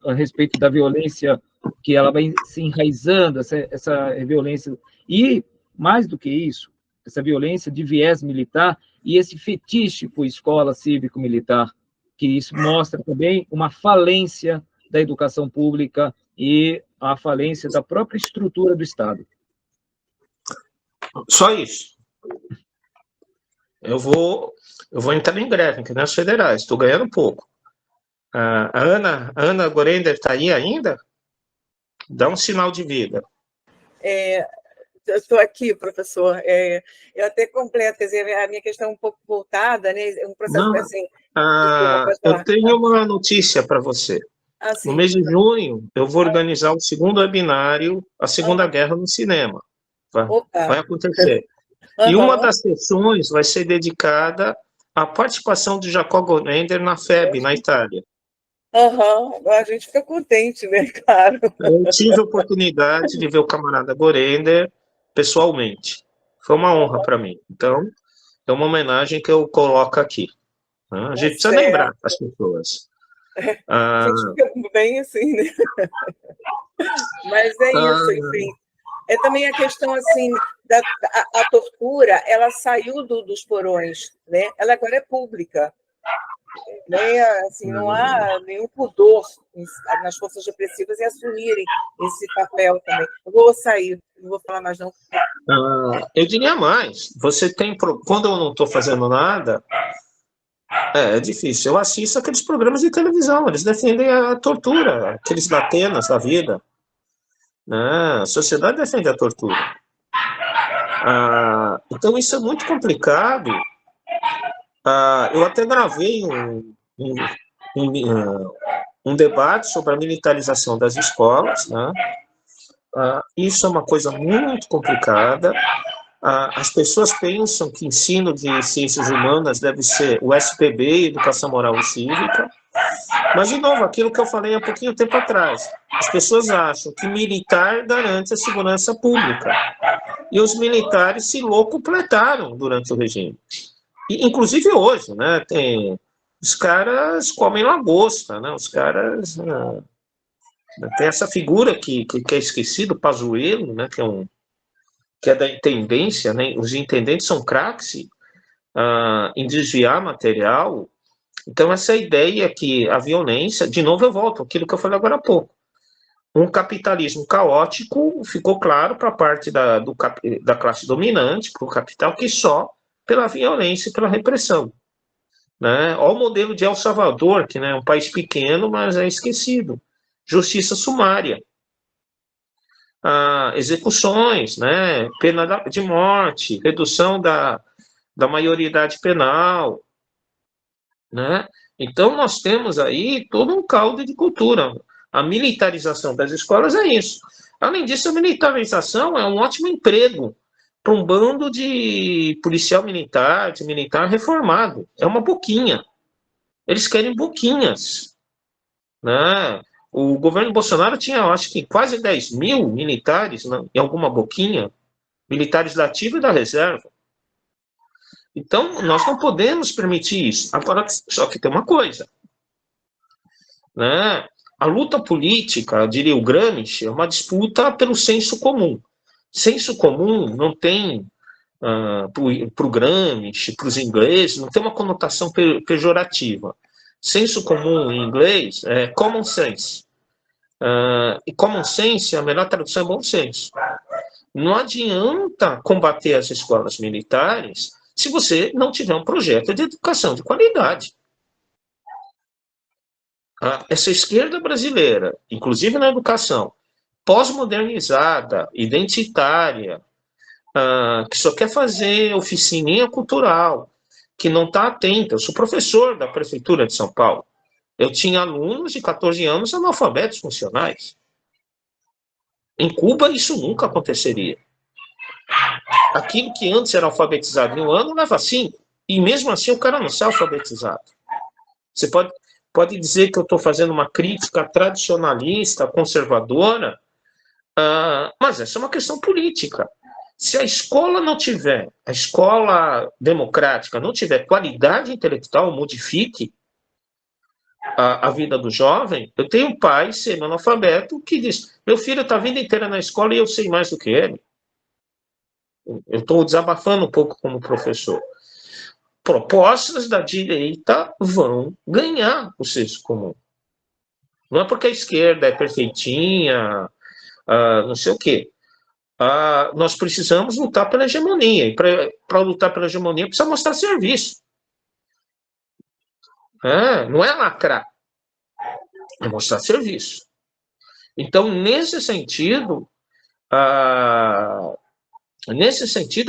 a respeito da violência, que ela vai se enraizando, essa violência, e, mais do que isso, essa violência de viés militar e esse fetiche por escola cívico-militar, que isso mostra também uma falência da educação pública e a falência da própria estrutura do Estado. Só isso. Eu vou entrar em greve, que nas federais, estou ganhando pouco. A Ana Gorender está aí ainda? Dá um sinal de vida. Eu estou aqui, professor. Eu até completo, quer dizer, a minha questão é um pouco voltada, né? Um processo Não, assim. eu tenho uma notícia para você. No mês de junho, eu vou organizar o segundo webinário, a Segunda Guerra no Cinema. Vai acontecer. E uma das sessões vai ser dedicada à participação de Jacob Gorender na FEB, na Itália. A gente fica contente, né, claro. Eu tive a oportunidade de ver o camarada Gorender pessoalmente. Foi uma honra para mim. Então, é uma homenagem que eu coloco aqui. A gente precisa lembrar as pessoas. A gente fica bem assim, né? Mas é isso, enfim. É também a questão, assim, a tortura, ela saiu dos porões, né? Ela agora é pública. Né? Assim, não há nenhum pudor nas forças repressivas em assumirem esse papel também. Eu vou sair, não vou falar mais não. Eu diria mais. Você tem... Quando eu não estou fazendo nada, é difícil. Eu assisto aqueles programas de televisão, eles defendem a tortura, aqueles da Atenas da vida. A sociedade defende a tortura. Então, isso é muito complicado. Eu até gravei um debate sobre a militarização das escolas. Né? Isso é uma coisa muito complicada. As pessoas pensam que ensino de ciências humanas deve ser o SPB, Educação Moral e Cívica. Mas, de novo, aquilo que eu falei há pouquinho tempo atrás, as pessoas acham que militar garante a segurança pública. E os militares se locompletaram durante o regime. E, inclusive hoje, né, os caras comem lagosta, né, os caras... tem essa figura que é esquecido, Pazuello, né, que é da intendência, né, os intendentes são craques em desviar material. Então, essa ideia que a violência, de novo eu volto àquilo que eu falei agora há pouco, um capitalismo caótico ficou claro para a parte da classe dominante, para o capital, que só pela violência e pela repressão. Né? Olha o modelo de El Salvador, que é um país pequeno, mas é esquecido. Justiça sumária. Execuções, né? Pena de morte, redução da maioridade penal. Né? Então, nós temos aí todo um caldo de cultura. A militarização das escolas é isso. Além disso, a militarização é um ótimo emprego para um bando de policial militar, de militar reformado. É uma boquinha. Eles querem boquinhas. Né? O governo Bolsonaro tinha, acho que, quase 10 mil militares, né, em alguma boquinha, militares da ativa e da reserva. Então, nós não podemos permitir isso. Agora, só que tem uma coisa. Né? A luta política, diria o Gramsci, é uma disputa pelo senso comum. Senso comum não tem, para o Gramsci, para os ingleses, não tem uma conotação pejorativa. Senso comum em inglês é common sense. E common sense, a melhor tradução é bom senso. Não adianta combater as escolas militares se você não tiver um projeto de educação de qualidade. Essa esquerda brasileira, inclusive na educação, pós-modernizada, identitária, que só quer fazer oficininha cultural, que não está atenta. Eu sou professor da Prefeitura de São Paulo. Eu tinha alunos de 14 anos analfabetos funcionais. Em Cuba, isso nunca aconteceria. Aquilo que antes era alfabetizado em um ano, leva 5. E mesmo assim o cara não sai alfabetizado. Você pode dizer que eu estou fazendo uma crítica tradicionalista, conservadora, mas essa é uma questão política. Se a escola não tiver, a escola democrática não tiver qualidade intelectual, modifique a vida do jovem. Eu tenho um pai semi-analfabeto que diz, meu filho está a vida inteira na escola e eu sei mais do que ele. Eu estou desabafando um pouco como professor. Propostas da direita vão ganhar o senso comum. Não é porque a esquerda é perfeitinha, não sei o quê. Nós precisamos lutar pela hegemonia. E para lutar pela hegemonia, precisa mostrar serviço. Não é lacrar. É mostrar serviço. Então, nesse sentido, a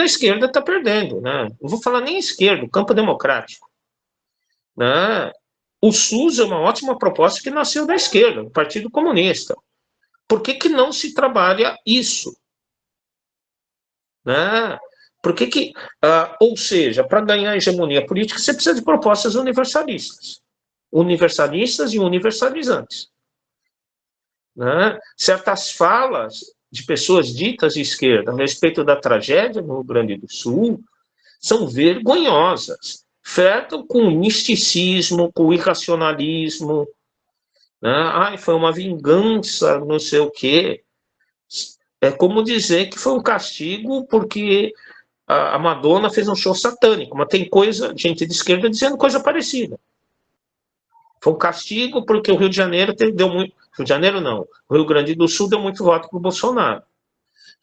esquerda está perdendo. Né? Não vou falar nem esquerda, o campo democrático. Né? O SUS é uma ótima proposta que nasceu da esquerda, do Partido Comunista. Por que não se trabalha isso? Né? Ou seja, para ganhar hegemonia política, você precisa de propostas universalistas. Universalistas e universalizantes. Né? Certas falas de pessoas ditas de esquerda a respeito da tragédia no Rio Grande do Sul são vergonhosas. Flertam com o misticismo, com o irracionalismo. Né? Foi uma vingança, não sei o quê. É como dizer que foi um castigo porque a Madonna fez um show satânico, mas tem gente de esquerda dizendo coisa parecida. Foi um castigo porque o Rio de Janeiro deu muito... Rio de Janeiro não, o Rio Grande do Sul deu muito voto para o Bolsonaro.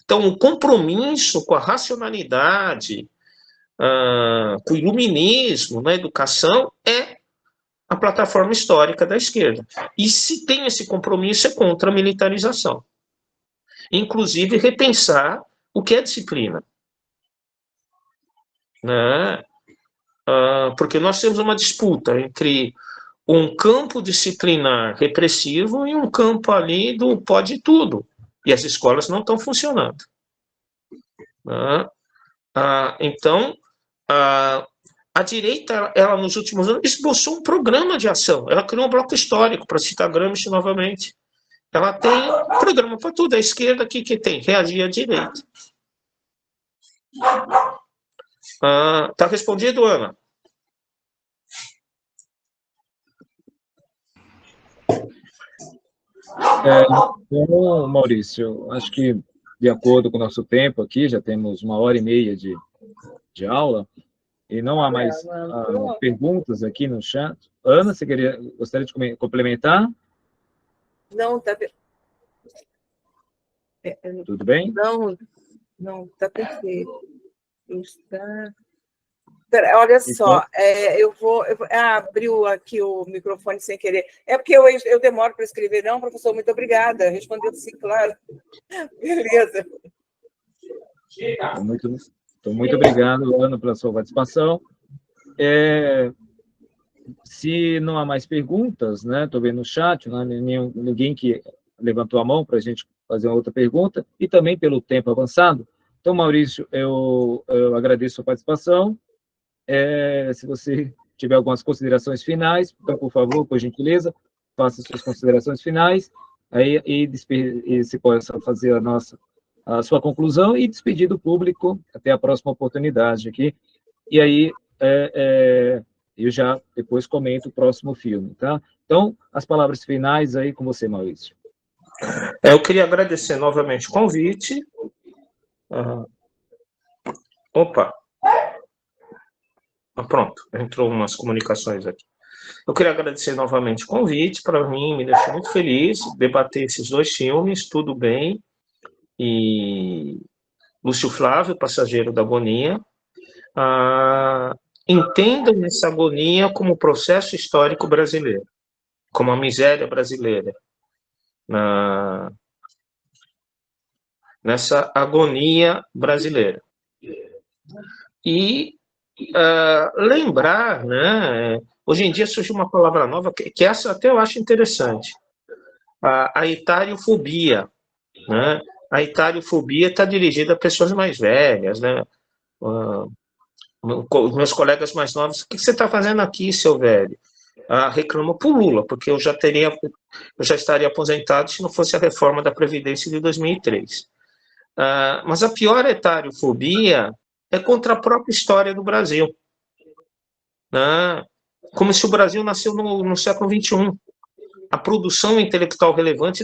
Então, o compromisso com a racionalidade, com o iluminismo na educação é a plataforma histórica da esquerda. E se tem esse compromisso, é contra a militarização. Inclusive, repensar o que é disciplina. Né? Porque nós temos uma disputa entre um campo disciplinar repressivo e um campo ali do pode tudo. E as escolas não estão funcionando. Né? Então, a direita, ela nos últimos anos, esboçou um programa de ação. Ela criou um bloco histórico, para citar Gramsci novamente. Ela tem programa para tudo. A esquerda, que tem? Reagir à direita. Tá respondido, Ana? Bom, Maurício, acho que, de acordo com o nosso tempo aqui, já temos 1h30 de aula, e não há mais perguntas aqui no chat. Ana, você gostaria de complementar? Não, tá... Tudo bem? Não, tá perfeito. Olha só, eu vou abriu aqui o microfone sem querer. É porque eu demoro para escrever. Não, professor, muito obrigada. Respondeu sim, claro. Beleza. Muito obrigado, Ana, pela sua participação. Se não há mais perguntas, né? Estou vendo no chat, não há ninguém que levantou a mão para a gente fazer uma outra pergunta, e também pelo tempo avançado. Então, Maurício, eu agradeço a sua participação. Se você tiver algumas considerações finais, então, por favor, por gentileza, faça suas considerações finais, aí, e se possa fazer a sua conclusão e despedir do público até a próxima oportunidade aqui. E aí, eu já depois comento o próximo filme, tá? Então, as palavras finais aí com você, Maurício. Eu queria agradecer novamente o convite. Opa! Pronto, entrou umas comunicações aqui. Eu queria agradecer novamente o convite, para mim, me deixou muito feliz debater esses dois filmes, Tudo Bem e Lúcio Flávio, Passageiro da Agonia. Entendam essa agonia como processo histórico brasileiro, como a miséria brasileira, nessa agonia brasileira. E lembrar, né, hoje em dia surgiu uma palavra nova, que essa até eu acho interessante, a etariofobia. Né? A etariofobia está dirigida a pessoas mais velhas, né? Meus colegas mais novos, o que você está fazendo aqui, seu velho? Reclamo por Lula, porque eu já estaria aposentado se não fosse a reforma da Previdência de 2003. Mas a pior etariofobia é contra a própria história do Brasil. Como se o Brasil nasceu no século XXI. A produção intelectual relevante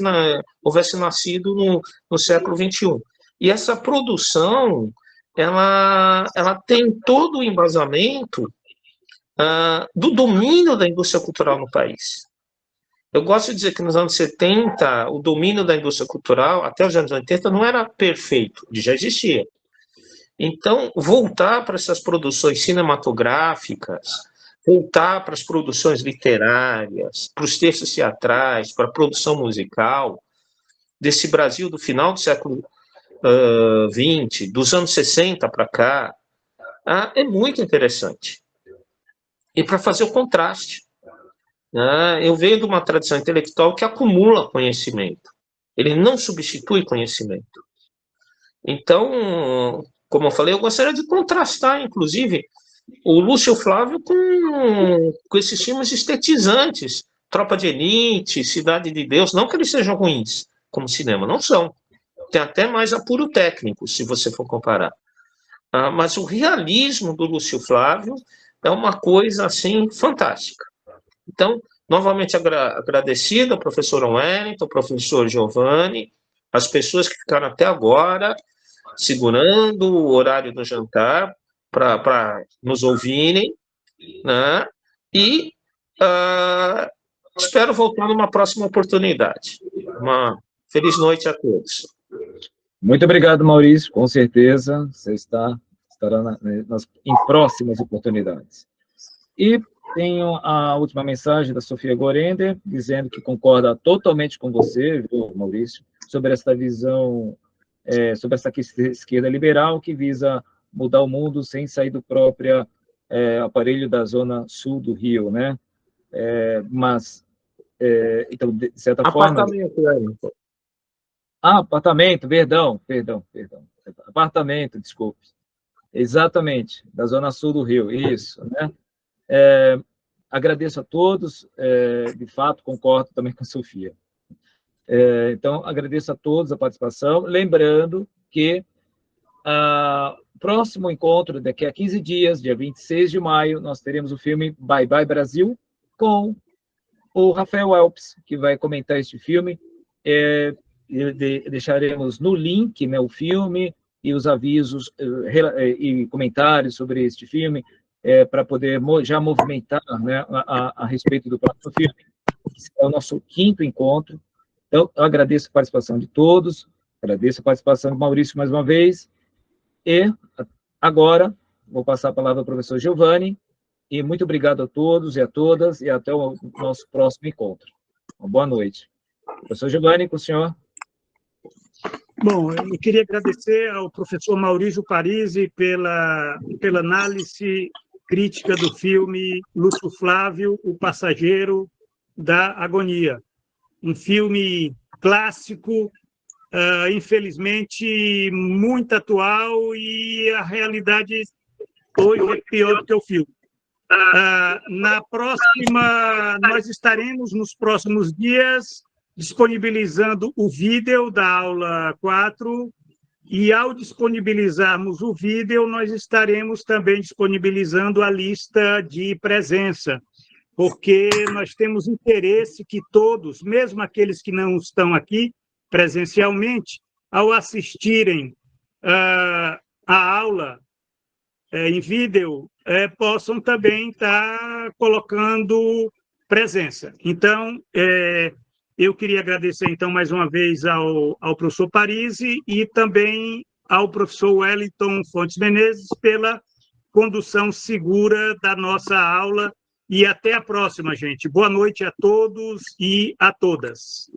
houvesse nascido no século XXI. E essa produção, ela tem todo o embasamento do domínio da indústria cultural no país. Eu gosto de dizer que nos anos 70, o domínio da indústria cultural, até os anos 80, não era perfeito, já existia. Então, voltar para essas produções cinematográficas, voltar para as produções literárias, para os textos teatrais, para a produção musical, desse Brasil do final do século XX, dos anos 60 para cá, é muito interessante. E para fazer o contraste. Eu venho de uma tradição intelectual que acumula conhecimento. Ele não substitui conhecimento. Então, como eu falei, eu gostaria de contrastar, inclusive, o Lúcio Flávio com esses filmes estetizantes, Tropa de Elite, Cidade de Deus, não que eles sejam ruins como cinema, não são. Tem até mais apuro técnico, se você for comparar. Mas o realismo do Lúcio Flávio é uma coisa, assim, fantástica. Então, novamente agradecido ao professor Wellington, ao professor Giovanni, as pessoas que ficaram até agora segurando o horário do jantar para nos ouvirem, né? E espero voltar numa próxima oportunidade. Uma feliz noite a todos. Muito obrigado, Maurício. Com certeza você estará em próximas oportunidades. E tenho a última mensagem da Sofia Gorender, dizendo que concorda totalmente com você, viu, Maurício, sobre essa visão, sobre essa esquerda liberal que visa mudar o mundo sem sair do próprio aparelho da zona sul do Rio, né? Então, de certa forma... Apartamento, perdão. Apartamento, desculpe. Exatamente, da zona sul do Rio, isso, né? Agradeço a todos, de fato, concordo também com a Sofia. Então, agradeço a todos a participação, lembrando que o próximo encontro, daqui a 15 dias, dia 26 de maio, nós teremos o filme Bye Bye Brasil, com o Rafael Elps, que vai comentar este filme. Deixaremos no link, né, o filme e os avisos e comentários sobre este filme, para poder já movimentar, né, a respeito do próximo filme, que é o nosso 5º encontro. Então, eu agradeço a participação de todos, agradeço a participação do Maurício mais uma vez, e agora vou passar a palavra ao professor Giovanni, e muito obrigado a todos e a todas, e até o nosso próximo encontro. Uma boa noite. Professor Giovanni, com o senhor. Bom, eu queria agradecer ao professor Maurício Parisi pela análise crítica do filme Lúcio Flávio, O Passageiro da Agonia. Um filme clássico, infelizmente muito atual, e a realidade hoje é pior do que o filme. Nós estaremos nos próximos dias disponibilizando o vídeo da aula 4, e ao disponibilizarmos o vídeo, nós estaremos também disponibilizando a lista de presença, porque nós temos interesse que todos, mesmo aqueles que não estão aqui presencialmente, ao assistirem a aula em vídeo, possam também estar colocando presença. Então, eu queria agradecer, então, mais uma vez ao professor Parisi e também ao professor Wellington Fontes Menezes pela condução segura da nossa aula. E até a próxima, gente. Boa noite a todos e a todas.